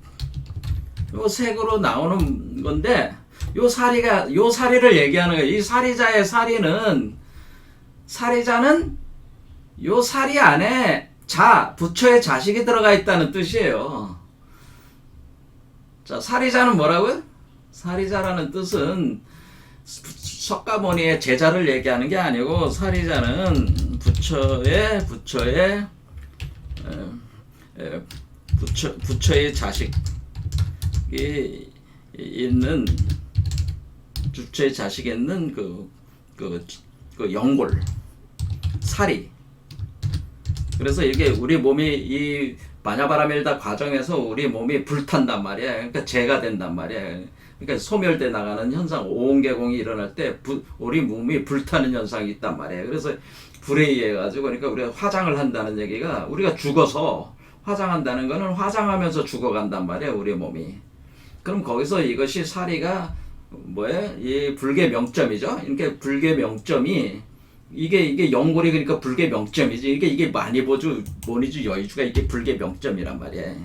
요 색으로 나오는 건데, 요 사리를 얘기하는 거예요. 이 사리자의 사리자는 요 사리 안에 부처의 자식이 들어가 있다는 뜻이에요. 자, 사리자는 뭐라고요? 사리자라는 뜻은 석가모니의 제자를 얘기하는 게 아니고, 사리자는 부처의 에, 부처의 자식이 있는 부처의 자식이 있는 그 연골 살이. 그래서 이게 우리 몸이 이 바냐바라밀다 과정에서 우리 몸이 불탄단 말이야. 그러니까 재가 된단 말이야. 그러니까 소멸돼 나가는 현상, 오온개공이 일어날 때 우리 몸이 불타는 현상이 있단 말이야. 그래서 불에 의해 가지고 그러니까 우리가 화장을 한다는 얘기가 우리가 죽어서 화장한다는 거는 화장하면서 죽어간단 말이야, 우리 몸이. 그럼 거기서 이것이 사리가 뭐예요? 이 불계 명점이죠. 이렇게 불계 명점이 이게 연골이 그러니까 불계 명점이지. 이게 마니보주, 모니주, 여의주가 이게 불계 명점이란 말이야.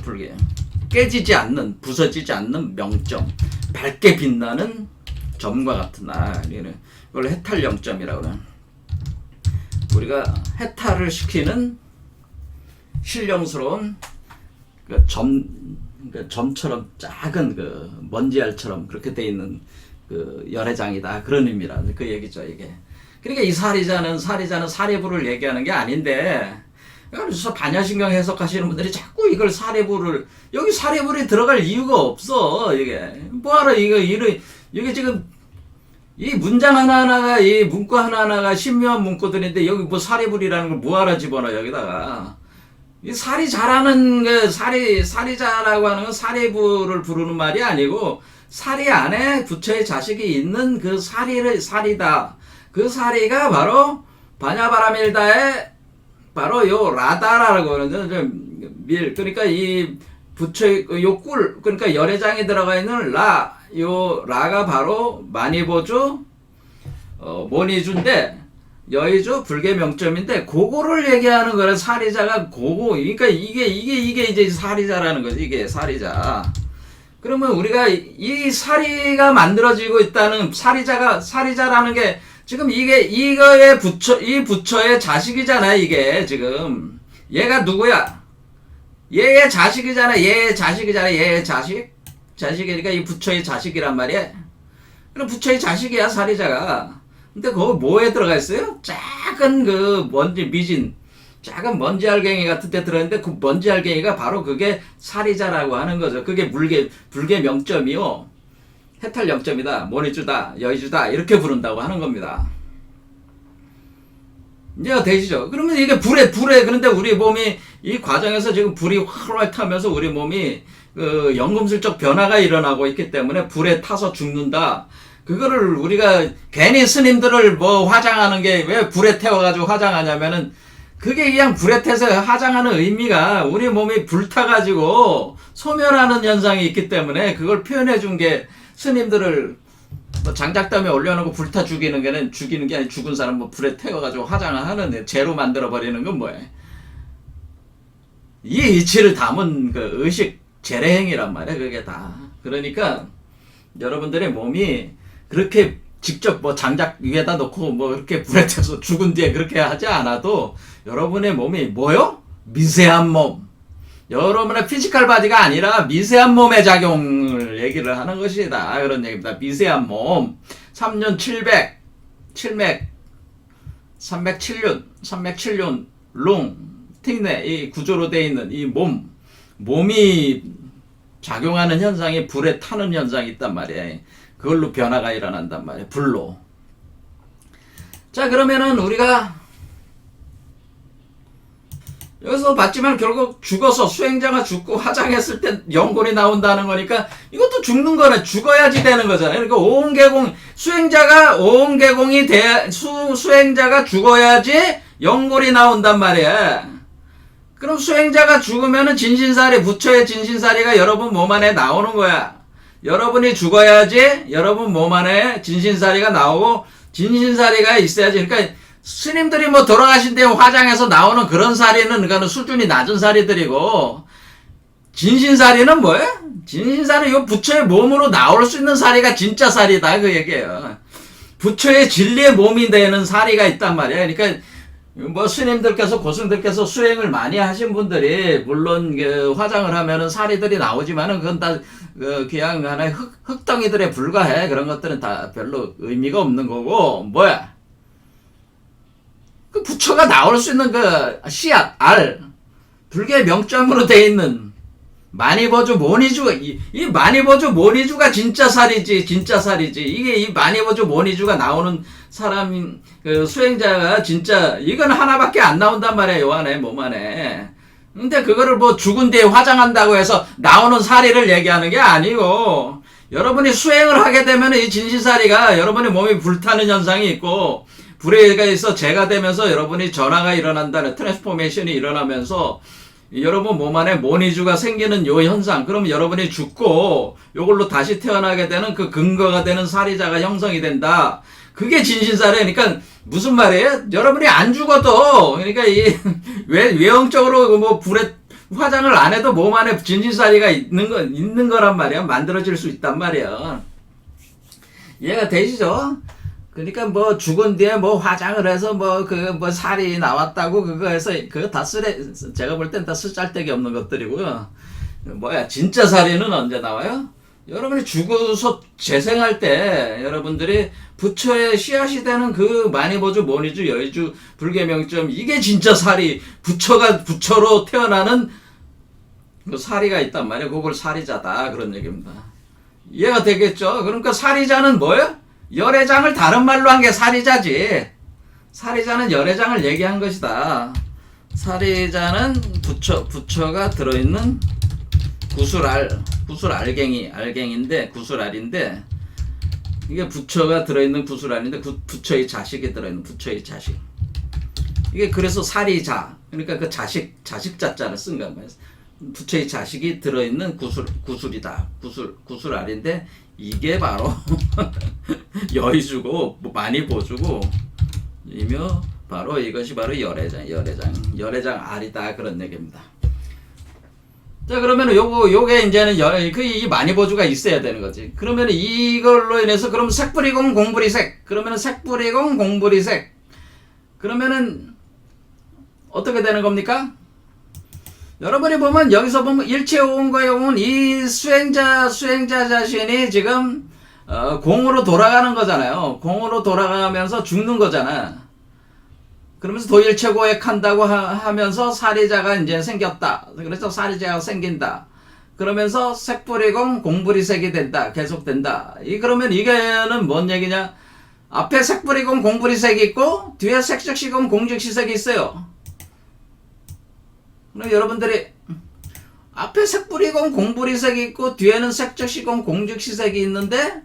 불계 깨지지 않는, 부서지지 않는 명점, 밝게 빛나는 점과 같은 이걸 해탈 영점이라고 그래. 우리가 해탈을 시키는 신령스러운 그 점처럼 작은 그 먼지알처럼 그렇게 돼 있는 그 열애장이다, 그런 의미라 그 얘기죠 이게. 그러니까 이 사리자는 사리부를 얘기하는 게 아닌데, 그래서 반야신경 해석하시는 분들이 자꾸 이걸 사리부를, 여기 사리부에 들어갈 이유가 없어. 이게 뭐하러 이게 지금 이 문장 하나하나가, 이 문구 하나하나가 신묘한 문구들인데 여기 뭐 사리불이라는 걸 뭐하러 집어넣어 여기다가. 이 살이 자라는 그 사리자라고 하는 건 사리부를 부르는 말이 아니고, 사리 안에 부처의 자식이 있는 그 사리다. 그 사리가 바로 바냐바라밀다의 바로 요 라다라고 하는 그러니까 이 부처의 요 꿀, 그러니까 열애장에 들어가 있는 요 라가 바로 마니보주, 모니주인데, 여의주 불계 명점인데, 그거를 얘기하는 거라. 사리자가 그러니까 이게 이제 사리자라는 거지. 이게 사리자. 그러면 우리가 이 사리가 만들어지고 있다는, 사리자라는 게 지금 이거의 이 부처의 자식이잖아. 이게 지금 얘가 누구야? 얘의 자식이잖아. 얘의 자식이니까 이 부처의 자식이란 말이야. 그럼 부처의 자식이야, 사리자가. 근데 거기 뭐에 들어가 있어요? 작은 그 작은 먼지 알갱이 같은 데 들어있는데, 그 먼지 알갱이가 바로 그게 사리자라고 하는 거죠. 그게 불계 명점이요, 해탈 영점이다, 모니주다, 여의주다, 이렇게 부른다고 하는 겁니다. 이해가 되시죠? 그러면 이게 불에, 그런데 우리 몸이 이 과정에서 지금 불이 활활 타면서 우리 몸이 그 연금술적 변화가 일어나고 있기 때문에 불에 타서 죽는다. 그거를 우리가 괜히 스님들을 뭐 화장하는 게 왜 불에 태워가지고 화장하냐면은, 그게 그냥 불에 태서 화장하는 의미가 우리 몸이 불타가지고 소멸하는 현상이 있기 때문에, 그걸 표현해 준 게 스님들을 뭐 장작담에 올려놓고 불타 죽이는 게 아니라 죽은 사람 뭐 불에 태워가지고 화장을 하는, 죄로 만들어버리는 건 뭐예요? 이 이치를 담은 그 의식 재래행이란 말이야, 그게 다. 그러니까 여러분들의 몸이 그렇게 직접 뭐 장작 위에다 놓고 뭐 이렇게 불에 태워서 죽은 뒤에 그렇게 하지 않아도, 여러분의 몸이 뭐요? 미세한 몸. 여러분의 피지컬 바디가 아니라 미세한 몸의 작용을 얘기를 하는 것이다, 그런 얘기입니다. 미세한 몸. 3년 307륜, 룽, 틱내, 이 구조로 되어 있는 이 몸이 작용하는 현상이 불에 타는 현상이 있단 말이에요. 그걸로 변화가 일어난단 말이에요, 불로. 자, 그러면은 우리가 여기서 봤지만 결국 죽어서, 수행자가 죽고 화장했을 때 연골이 나온다는 거니까 이것도 죽는 거네. 죽어야지 되는 거잖아요. 그러니까 오온개공, 수행자가 죽어야지 연골이 나온단 말이야. 그럼 수행자가 죽으면은 부처의 진신사리가 여러분 몸 안에 나오는 거야. 여러분이 죽어야지 여러분 몸 안에 진신사리가 나오고, 진신사리가 있어야지. 그러니까 스님들이 뭐 돌아가신 뒤에 화장해서 나오는 그런 사리는, 그거는 수준이 낮은 사리들이고, 진신사리는 뭐예요? 진신사리, 요 부처의 몸으로 나올 수 있는 사리가 진짜 사리다, 그 얘기예요. 부처의 진리의 몸이 되는 사리가 있단 말이야. 그러니까 뭐 스님들께서, 고승들께서 수행을 많이 하신 분들이 물론 그 화장을 하면은 사리들이 나오지만은 그건 다 그냥 하나의 흙덩이들에 불과해. 그런 것들은 다 별로 의미가 없는 거고, 뭐야? 그 부처가 나올 수 있는 그 씨앗, 불교의 명점으로 돼 있는 마니버주 모니주가 이 마니버주 모니주가 진짜 살이지, 진짜 살이지. 이게 이 마니버주 모니주가 나오는 사람 그 수행자가 진짜 이건 하나밖에 안 나온단 말이야, 요 안에 몸 안에. 근데 그거를 뭐 죽은 뒤에 화장한다고 해서 나오는 사리를 얘기하는 게 아니고, 여러분이 수행을 하게 되면 이 진시사리가 여러분의 몸이 불타는 현상이 있고, 불에가 있어 재가 되면서 여러분이 전화가 일어난다는 트랜스포메이션이 일어나면서 여러분 몸 안에 모니주가 생기는 요 현상, 그러면 여러분이 죽고 요걸로 다시 태어나게 되는 그 근거가 되는 사리자가 형성이 된다. 그게 진신사례니까 무슨 말이에요? 여러분이 안 죽어도, 그러니까 이 외형적으로 뭐 불에 화장을 안 해도 몸 안에 진신사리가 있는 거란 말이야. 만들어질 수 있단 말이야. 이해가 되시죠? 그러니까 뭐 죽은 뒤에 뭐 화장을 해서 뭐 살이 나왔다고 그거 해서 그거 다 제가 볼 땐 다 쓰잘데기 없는 것들이고요. 뭐야, 진짜 살이는 언제 나와요? 여러분이 죽어서 재생할 때 여러분들이 부처의 씨앗이 되는 그 마니보주, 모니주, 여의주, 불계명점, 이게 진짜 살이, 부처로 태어나는 그 사리가 있단 말이에요. 그걸 사리자다, 그런 얘기입니다. 이해가 되겠죠? 그러니까 사리자는 뭐예요? 열애장을 다른 말로 한 게 사리자지. 사리자는 열애장을 얘기한 것이다. 사리자는 부처가 들어있는 구술알갱인데, 구술알인데, 이게 부처가 들어있는 구술알인데, 부처의 자식이 들어있는 부처의 자식. 이게 그래서 사리자. 그러니까 그 자식자자를 쓴 거야. 부처의 자식이 들어있는 구술이다. 구술알인데, 이게 바로 여의주고 많이 보주고 이며 바로 이것이 바로 열애장 알이다, 그런 얘기입니다. 자, 그러면 요게 이제는 이 많이 보주가 있어야 되는 거지. 그러면 이걸로 인해서 그럼 색불이공 공불이색, 그러면 색불이공 공불이색, 그러면은 어떻게 되는 겁니까? 여러분이 보면 여기서 보면 일체오온과의 오온, 이 수행자 자신이 지금 공으로 돌아가는 거잖아요. 공으로 돌아가면서 죽는 거잖아. 그러면서 도일체고액한다고 하면서 사리자가 이제 생겼다. 그래서 사리자가 생긴다. 그러면서 색불이공 공불이색이 된다. 계속된다. 그러면 이게는 뭔 얘기냐? 앞에 색불이공 공불이색이 있고 뒤에 색즉시공 공즉시색이 있어요. 그럼 여러분들이 앞에 색불이공 공불이색이 있고 뒤에는 색즉시공 공즉시색이 있는데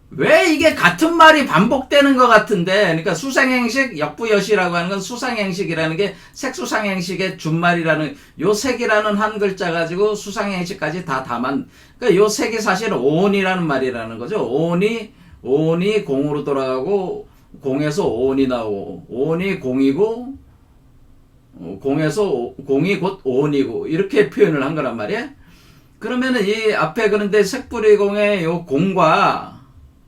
왜 이게 같은 말이 반복되는 것 같은데, 그러니까 수상행식, 역부여시라고 하는 건 수상행식이라는 게 색수상행식의 준말이라는 요 색이라는 한 글자 가지고 수상행식까지 다 담은, 그러니까 요 색이 사실 오온이라는 말이라는 거죠. 오온이 공으로 돌아가고 공에서 오온이 나오고, 오온이 공이고 공에서 공이 곧 오온이고, 이렇게 표현을 한 거란 말이에요. 그러면은 이 앞에 그런데 색불이공의 요 공과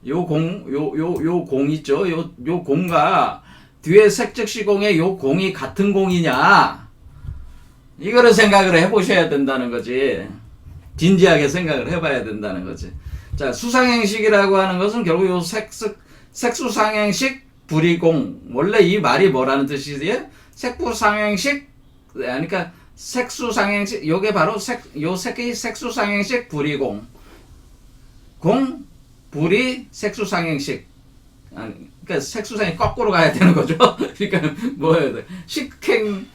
요 공 있죠. 요 공과 뒤에 색즉시공의 요 공이 같은 공이냐, 이거를 생각을 해보셔야 된다는 거지. 진지하게 생각을 해봐야 된다는 거지. 자, 수상행식이라고 하는 것은 결국 요 색수상행식 불이공, 원래 이 말이 뭐라는 뜻이에요? 색부상행식, 그러니까 색수상행식, 요게 바로 요 색이 색수상행식 불이공, 공 불이 색수상행식. 그러니까 색수상이 거꾸로 가야 되는 거죠. 그러니까 뭐예요? 식행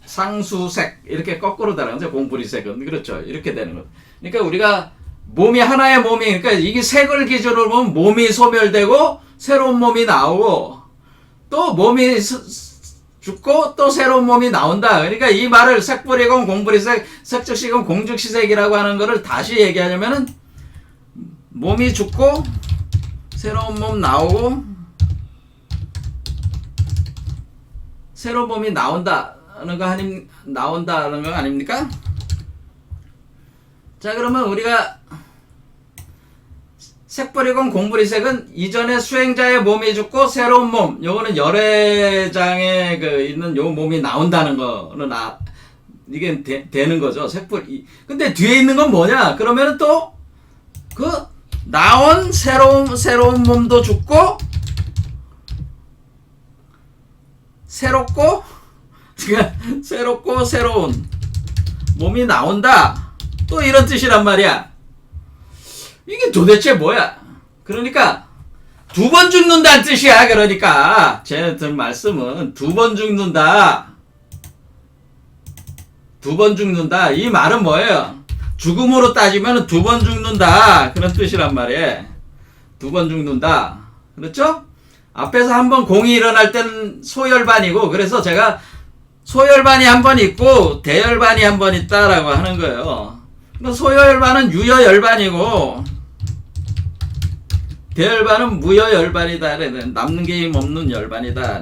상수색, 이렇게 거꾸로 되는 거죠. 공불이색은. 그렇죠. 이렇게 되는 거. 그러니까 우리가 몸이 하나의 몸이, 그러니까 이게 색을 기준으로 보면 몸이 소멸되고 새로운 몸이 나오고 또 몸이 죽고 또 새로운 몸이 나온다. 그러니까 이 말을 색불이공 공불이색, 색즉시공 공즉시색이라고 하는 거를 다시 얘기하려면은 몸이 죽고 새로운 몸 나오고 새로운 몸이 나온다는 거 아닙니까? 자, 그러면 우리가 색불이공 공불이색은 이전에 수행자의 몸이 죽고 새로운 몸, 요거는 열애장에 있는 요 몸이 나온다는 거는 이게 되는 거죠. 근데 뒤에 있는 건 뭐냐? 그러면은 또 나온 새로운 몸도 죽고 새롭고 새롭고 새로운 몸이 나온다. 또 이런 뜻이란 말이야. 이게 도대체 뭐야? 그러니까 두 번 죽는다는 뜻이야. 그러니까 제 말씀은 두 번 죽는다. 두 번 죽는다. 이 말은 뭐예요? 죽음으로 따지면 두 번 죽는다. 그런 뜻이란 말이에요. 두 번 죽는다. 그렇죠? 앞에서 한 번 공이 일어날 땐 소열반이고, 그래서 제가 소열반이 한 번 있고 대열반이 한 번 있다라고 하는 거예요. 소열반은 유여열반이고 대열반은 무여열반이다. 남는 게 없는 열반이다.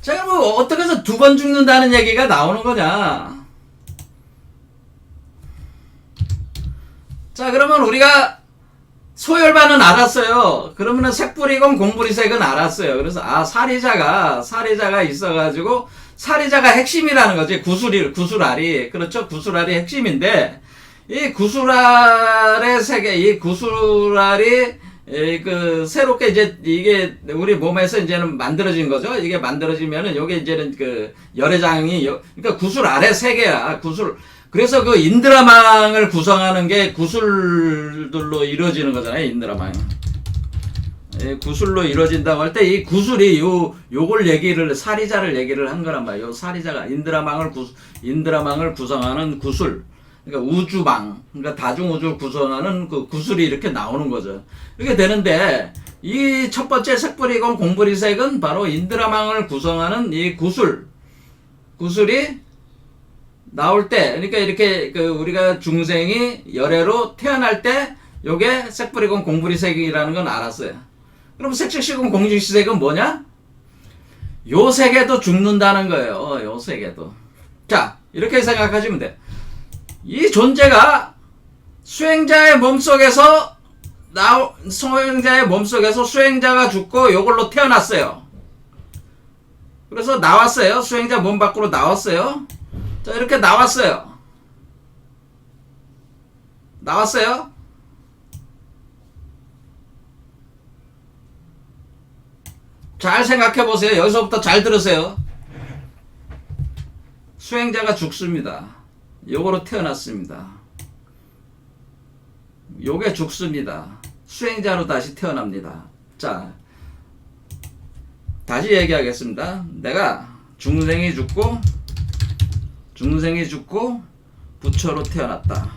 제가 뭐 어떻게 해서 두 번 죽는다는 얘기가 나오는 거냐? 자, 그러면 우리가 소열반은 알았어요. 그러면은 색불이건 공불이색은 알았어요. 그래서 사리자가 있어가지고 사리자가 핵심이라는 거지. 구술알이. 그렇죠? 구술알이 핵심인데, 이 구술알의 세계, 이 구술알이 새롭게 이제 이게 우리 몸에서 이제는 만들어진 거죠. 이게 만들어지면은 요게 이제는 열애장이, 그러니까 구술알의 세계야. 그래서 인드라망을 구성하는 게 구술들로 이루어지는 거잖아요. 인드라망. 구술로 이루어진다고 할 때 이 구술이 요걸 사리자를 얘기를 한 거란 말이에요. 요 사리자가 인드라망을 구성하는 구술. 그러니까 우주망, 그러니까 다중우주를 구성하는 그 구술이 이렇게 나오는 거죠. 이렇게 되는데, 이 첫 번째 색불이건 공불이색은 바로 인드라망을 구성하는 이 구술이 나올 때, 그러니까 이렇게 우리가 중생이 열애로 태어날 때, 요게 색불이건 공불이색이라는 건 알았어요. 그럼 색식시건 공식시색은 뭐냐? 요 세계도 죽는다는 거예요. 요 세계도. 자, 이렇게 생각하시면 돼. 이 존재가 수행자의 몸속에서 수행자가 죽고 요걸로 태어났어요. 그래서 나왔어요. 수행자 몸 밖으로 나왔어요. 자, 이렇게 나왔어요. 잘 생각해 보세요. 여기서부터 잘 들으세요. 수행자가 죽습니다. 요거로 태어났습니다. 요게 죽습니다. 수행자로 다시 태어납니다. 자, 다시 얘기하겠습니다. 내가 중생이 죽고 부처로 태어났다.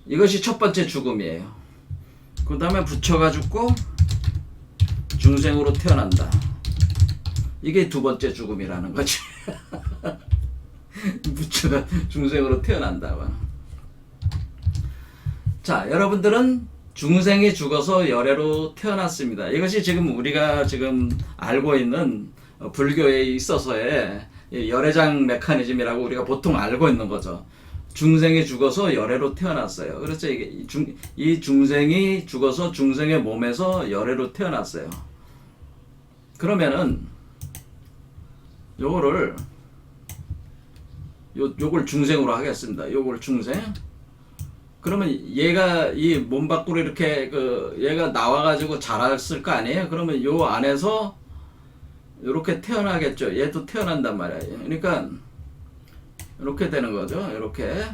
이것이 첫 번째 죽음이에요. 그 다음에 부처가 죽고 중생으로 태어난다. 이게 두 번째 죽음이라는 거지. 부처가 중생으로 태어난다. 자, 여러분들은 중생이 죽어서 열애로 태어났습니다. 이것이 지금 우리가 알고 있는 불교에 있어서의 열애장 메커니즘이라고 우리가 보통 알고 있는 거죠. 중생이 죽어서 열애로 태어났어요. 그렇죠? 이 중생이 죽어서 중생의 몸에서 열애로 태어났어요. 그러면은 요걸 중생으로 하겠습니다. 요걸 중생. 그러면 얘가 이 몸 밖으로 이렇게 얘가 나와가지고 자랐을 거 아니에요? 그러면 요 안에서 이렇게 태어나겠죠. 얘도 태어난단 말이에요. 그러니까 이렇게 되는 거죠. 이렇게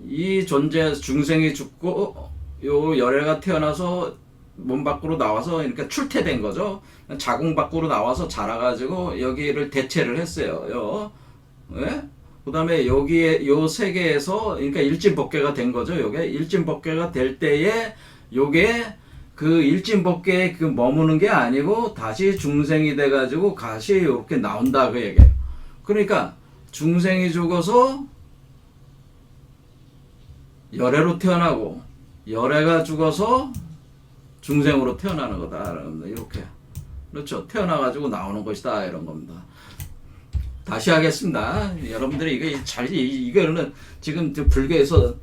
이 존재 중생이 죽고 요 열애가 태어나서 몸 밖으로 나와서 이렇게 출태된 거죠. 자궁 밖으로 나와서 자라가지고 여기를 대체를 했어요. 예? 그 다음에 여기에 요 세계에서 그러니까 일진법계가 된 거죠. 요게 일진법계가 될 때에 요게 일진법계에 머무는 게 아니고 다시 중생이 돼가지고 다시 이렇게 나온다 그 얘기예요. 그러니까 중생이 죽어서 열애로 태어나고 열애가 죽어서 중생으로 태어나는 거다. 이렇게. 그렇죠. 태어나가지고 나오는 것이다. 이런 겁니다. 다시 하겠습니다. 여러분들이 이거는 지금 불교에서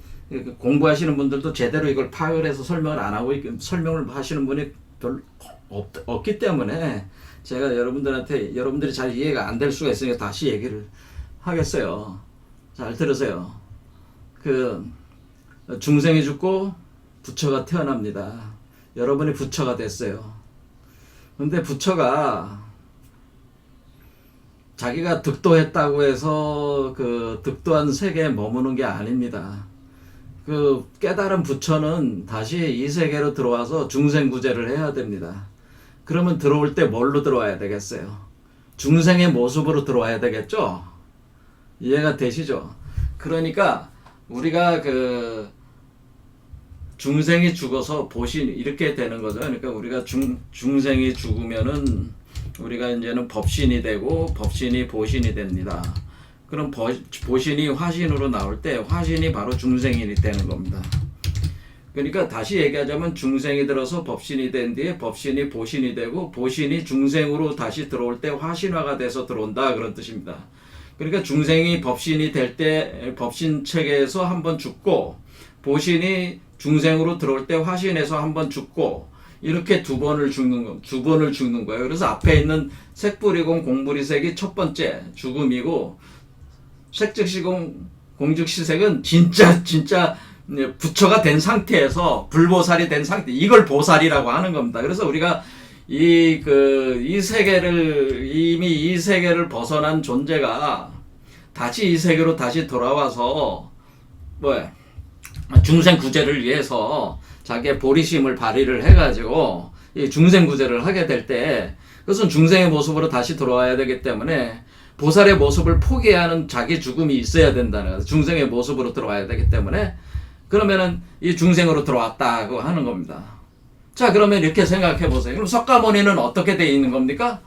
공부하시는 분들도 제대로 이걸 파열해서 설명을 안 하고 설명을 하시는 분이 별로 없기 때문에 제가 여러분들이 잘 이해가 안 될 수가 있으니까 다시 얘기를 하겠어요. 잘 들으세요. 중생이 죽고 부처가 태어납니다. 여러분이 부처가 됐어요. 근데 부처가 자기가 득도했다고 해서 그 득도한 세계에 머무는 게 아닙니다. 그 깨달은 부처는 다시 이 세계로 들어와서 중생구제를 해야 됩니다. 그러면 들어올 때 뭘로 들어와야 되겠어요? 중생의 모습으로 들어와야 되겠죠? 이해가 되시죠? 그러니까 우리가 그 중생이 죽어서 보신 이렇게 되는 거죠. 그러니까 우리가 중생이 죽으면은 우리가 이제는 법신이 되고 법신이 보신이 됩니다. 그럼 보신이 화신으로 나올 때 화신이 바로 중생이 되는 겁니다. 그러니까 다시 얘기하자면 중생이 들어서 법신이 된 뒤에 법신이 보신이 되고 보신이 중생으로 다시 들어올 때 화신화가 돼서 들어온다, 그런 뜻입니다. 그러니까 중생이 법신이 될 때 법신 체계에서 한번 죽고 보신이 중생으로 들어올 때 화신에서 한번 죽고 이렇게 두 번을 죽는 거예요. 그래서 앞에 있는 색불이공 공불이색이 첫 번째 죽음이고, 색즉시공 공즉시색은 진짜 부처가 된 상태에서 불보살이 된 상태, 이걸 보살이라고 하는 겁니다. 그래서 우리가 이 세계를 이미 이 세계를 벗어난 존재가 다시 이 세계로 다시 돌아와서 중생 구제를 위해서 자기의 보리심을 발휘를 해가지고 이 중생 구제를 하게 될 때, 그것은 중생의 모습으로 다시 돌아와야 되기 때문에 보살의 모습을 포기하는 자기 죽음이 있어야 된다는 거죠. 중생의 모습으로 들어와야 되기 때문에, 그러면은 이 중생으로 들어왔다고 하는 겁니다. 자, 그러면 이렇게 생각해 보세요. 그럼 석가모니는 어떻게 되어 있는 겁니까?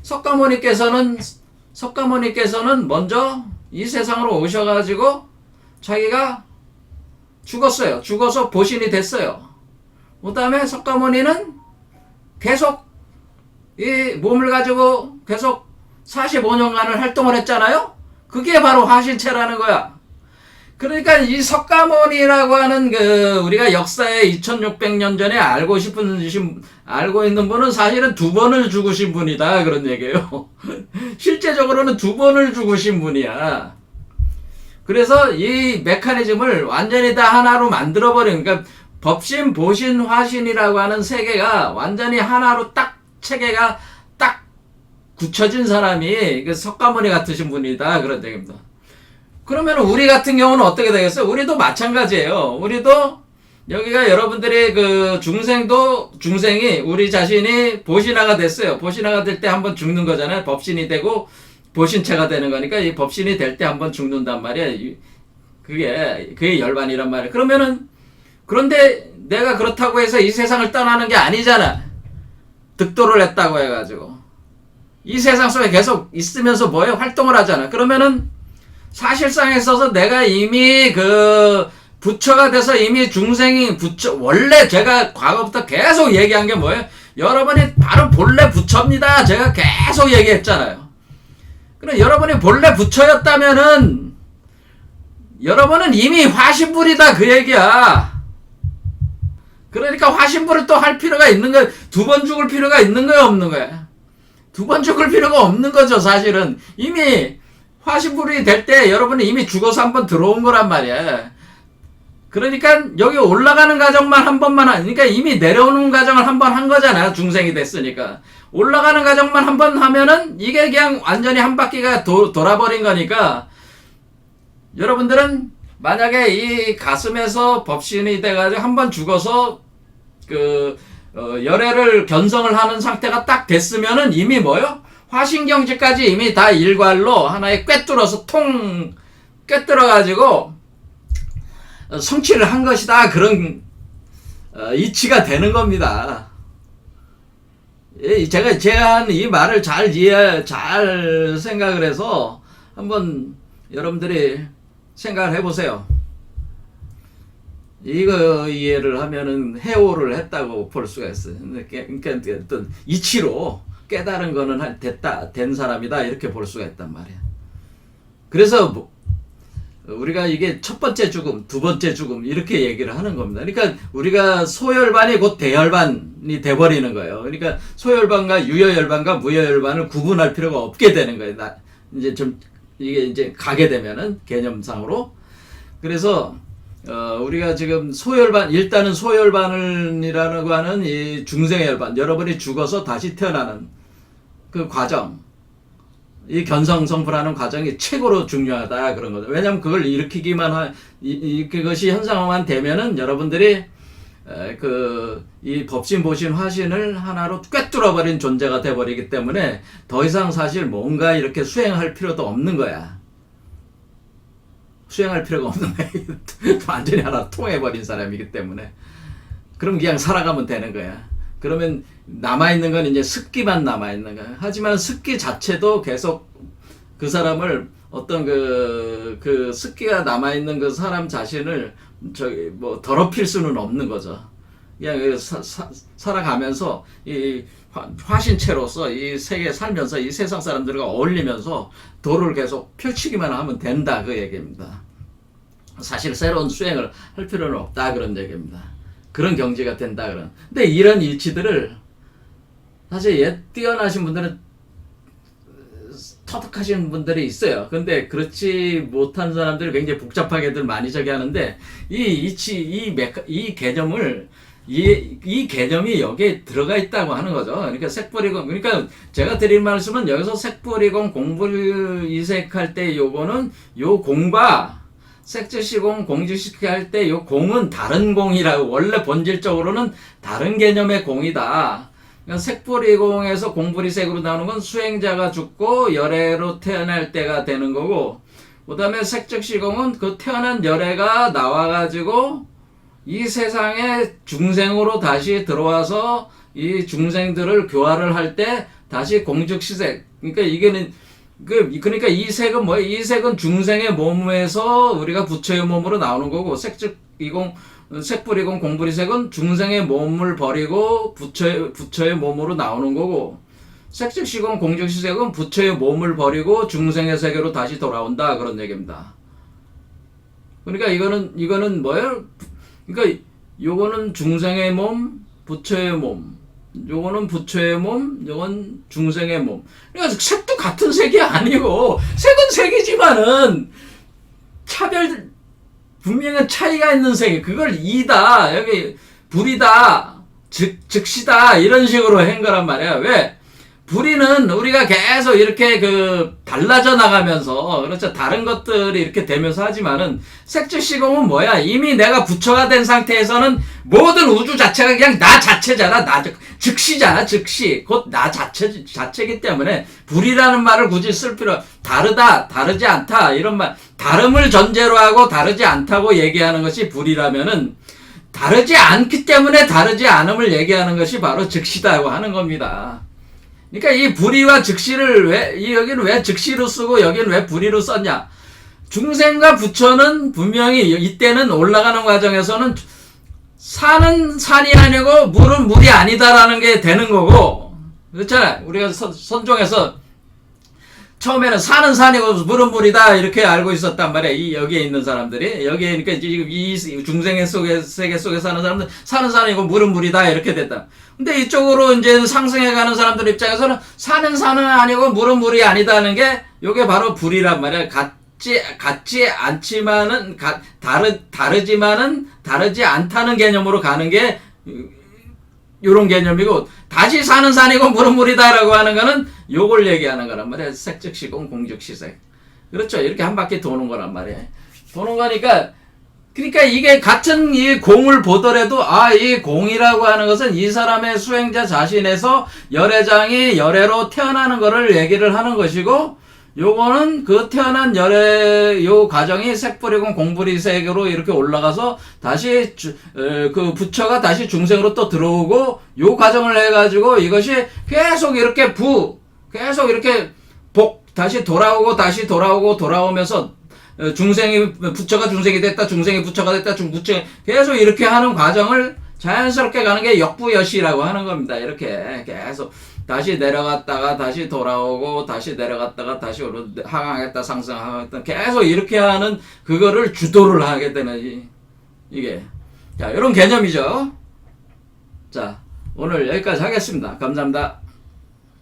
석가모니께서는 먼저 이 세상으로 오셔가지고 자기가 죽었어요. 죽어서 보신이 됐어요. 그 다음에 석가모니는 계속 이 몸을 가지고 계속 45년간을 활동을 했잖아요. 그게 바로 화신체라는 거야. 그러니까 이 석가모니라고 하는 우리가 역사에 2600년 전에 알고 있는 분은 사실은 두 번을 죽으신 분이다, 그런 얘기예요. 실제적으로는 두 번을 죽으신 분이야. 그래서 이 메커니즘을 완전히 다 하나로 만들어버린, 그러니까 법신, 보신, 화신이라고 하는 세 개가 완전히 하나로 딱 체계가 딱 굳혀진 사람이 그 석가모니 같으신 분이다, 그런 얘기입니다. 그러면 우리 같은 경우는 어떻게 되겠어요? 우리도 마찬가지예요. 우리도 여기가 여러분들이 중생이 우리 자신이 보신화가 됐어요. 보신화가 될 때 한번 죽는 거잖아요. 법신이 되고 보신체가 되는 거니까 이 법신이 될 때 한번 죽는단 말이야. 그게 열반이란 말이야. 그런데 내가 그렇다고 해서 이 세상을 떠나는 게 아니잖아. 득도를 했다고 해가지고 이 세상 속에 계속 있으면서 활동을 하잖아. 그러면은 사실상에 있어서 내가 이미 부처가 돼서 이미 원래 제가 과거부터 계속 얘기한 게 뭐예요? 여러분이 바로 본래 부처입니다. 제가 계속 얘기했잖아요. 그럼 여러분이 본래 부처였다면은 여러분은 이미 화신불이다, 그 얘기야. 그러니까 화신불을 또 할 필요가 있는 거야. 두 번 죽을 필요가 있는 거야, 없는 거야? 두 번 죽을 필요가 없는 거죠, 사실은. 이미 화신불이 될 때 여러분이 이미 죽어서 한번 들어온 거란 말이야. 그러니까 여기 올라가는 과정만 한 번만 그러니까 이미 내려오는 과정을 한 번 한 거잖아. 중생이 됐으니까. 올라가는 과정만 한 번 하면은 이게 그냥 완전히 한 바퀴가 돌아버린 거니까, 여러분들은 만약에 이 가슴에서 법신이 돼가지고 한 번 죽어서 열애를 견성을 하는 상태가 딱 됐으면은 이미 화신경지까지 이미 다 일괄로 하나에 꿰뚫어서 꿰뚫어가지고 성취를 한 것이다, 그런 이치가 되는 겁니다. 제가 한 이 말을 잘 생각을 해서 한번 여러분들이 생각을 해보세요. 이거 이해를 하면은 해오를 했다고 볼 수가 있어요. 그러니까 어떤 이치로 깨달은 거는 된 사람이다, 이렇게 볼 수가 있단 말이야. 그래서 우리가 이게 첫 번째 죽음, 두 번째 죽음 이렇게 얘기를 하는 겁니다. 그러니까 우리가 소열반이 곧 대열반이 돼버리는 거예요. 그러니까 소열반과 유여열반과 무여열반을 구분할 필요가 없게 되는 거예요. 이제 가게 되면은 개념상으로. 그래서 우리가 지금 소열반, 일단은 소열반이라고 하는 이 중생열반, 여러분이 죽어서 다시 태어나는 그 과정, 이 견성성불하는 과정이 최고로 중요하다 그런 거죠. 왜냐하면 그걸 일으키기만 그것이 현상화만 되면은 여러분들이 이 법신 보신 화신을 하나로 꿰뚫어 버린 존재가 돼 버리기 때문에 더 이상 사실 뭔가 이렇게 수행할 필요도 없는 거야. 수행할 필요가 없는 거야. 완전히 하나 통해 버린 사람이기 때문에. 그럼 그냥 살아가면 되는 거야. 그러면 남아있는 건 이제 습기만 남아있는 거야. 하지만 습기 자체도 계속 그 사람을 어떤 그 습기가 남아있는 그 사람 자신을 더럽힐 수는 없는 거죠. 그냥 살아가면서 이 화신체로서 이 세계에 살면서 이 세상 사람들과 어울리면서 도를 계속 펼치기만 하면 된다 그 얘기입니다. 사실 새로운 수행을 할 필요는 없다 그런 얘기입니다. 그런 경지가 된다 그런. 근데 이런 이치들을 사실 뛰어나신 분들은 터득하시는 분들이 있어요. 근데 그렇지 못한 사람들이 굉장히 복잡하게들 많이 저기 하는데 이 이치 이 개념을 이 개념이 여기에 들어가 있다고 하는 거죠. 그러니까 색불이공, 그러니까 제가 드린 말씀은 여기서 색불이공 공불이색할 때 요거는 요 공과 색즉시공 공즉시 할 때 요 공은 다른 공이라고, 원래 본질적으로는 다른 개념의 공이다. 그러니까 색불이공에서 공불이색으로 나오는 건 수행자가 죽고 열애로 태어날 때가 되는 거고, 그 다음에 색즉시공은 그 태어난 열애가 나와가지고 이 세상에 중생으로 다시 들어와서 이 중생들을 교화를 할 때 다시 공즉시색. 그러니까 이게는 그러니까 이 색은 뭐예요? 이 색은 중생의 몸에서 우리가 부처의 몸으로 나오는 거고, 색불이공 공불이색은 중생의 몸을 버리고 부처의 몸으로 나오는 거고, 색즉시공 공즉시색은 부처의 몸을 버리고 중생의 세계로 다시 돌아온다 그런 얘기입니다. 그러니까 이거는 뭐예요? 그러니까 요거는 중생의 몸, 부처의 몸. 요거는 부처의 몸, 요건 중생의 몸. 그러니까 색도 같은 색이 아니고, 색은 색이지만은 분명한 차이가 있는 색이, 그걸 이다, 여기 불이다, 즉시다, 이런 식으로 한 거란 말이야. 왜? 불이는 우리가 계속 이렇게 달라져 나가면서, 그렇죠. 다른 것들이 이렇게 되면서 하지만은, 색즉시공은 뭐야? 이미 내가 부처가 된 상태에서는 모든 우주 자체가 그냥 나 자체잖아. 즉시잖아, 즉시. 곧 나 자체이기 때문에, 불이라는 말을 굳이 쓸 다르다, 다르지 않다, 이런 말. 다름을 전제로 하고 다르지 않다고 얘기하는 것이 불이라면은, 다르지 않기 때문에 다르지 않음을 얘기하는 것이 바로 즉시다고 하는 겁니다. 그러니까 이 불의와 즉시를 여기는 왜 즉시로 쓰고 여기는 왜 불의로 썼냐? 중생과 부처는 분명히 이때는 올라가는 과정에서는 산은 산이 아니고 물은 물이 아니다라는 게 되는 거고, 그렇잖아요. 우리가 선종에서 처음에는 산은 산이고 물은 물이다 이렇게 알고 있었단 말이에요. 여기에 있는 사람들이. 여기에 그러니까 지금 이 중생의 세계 속에 사는 사람들 산은 산이고 물은 물이다 이렇게 됐다. 근데 이쪽으로 이제 상승해 가는 사람들 입장에서는 산은 산은 아니고 물은 물이 아니다는 게 요게 바로 불이란 말이야. 같지 않지만은 다르지만은 다르지 않다는 개념으로 가는 게 요런 개념이고, 다시 산은 산이고 물은 물이다라고 하는 거는 요걸 얘기하는 거란 말이야. 색즉시공 공즉시색. 그렇죠. 이렇게 한 바퀴 도는 거란 말이야. 도는 거니까, 그러니까 이게 같은 이 공을 보더라도, 이 공이라고 하는 것은 이 사람의 수행자 자신에서 열애장이 열애로 태어나는 거를 얘기를 하는 것이고, 요거는 그 태어난 요 과정이 색불이공 공불이색으로 이렇게 올라가서 다시 그 부처가 다시 중생으로 또 들어오고, 요 과정을 해가지고 이것이 계속 이렇게 계속 이렇게 다시 돌아오면서 부처가 중생이 됐다, 중생이 부처가 됐다, 계속 이렇게 하는 과정을 자연스럽게 가는 게 역부여시라고 하는 겁니다. 이렇게 계속 다시 내려갔다가 다시 돌아오고, 다시 내려갔다가 다시 하강했다 상승하겠다, 계속 이렇게 하는 그거를 주도를 하게 되는 이게, 자, 이런 개념이죠. 자, 오늘 여기까지 하겠습니다. 감사합니다.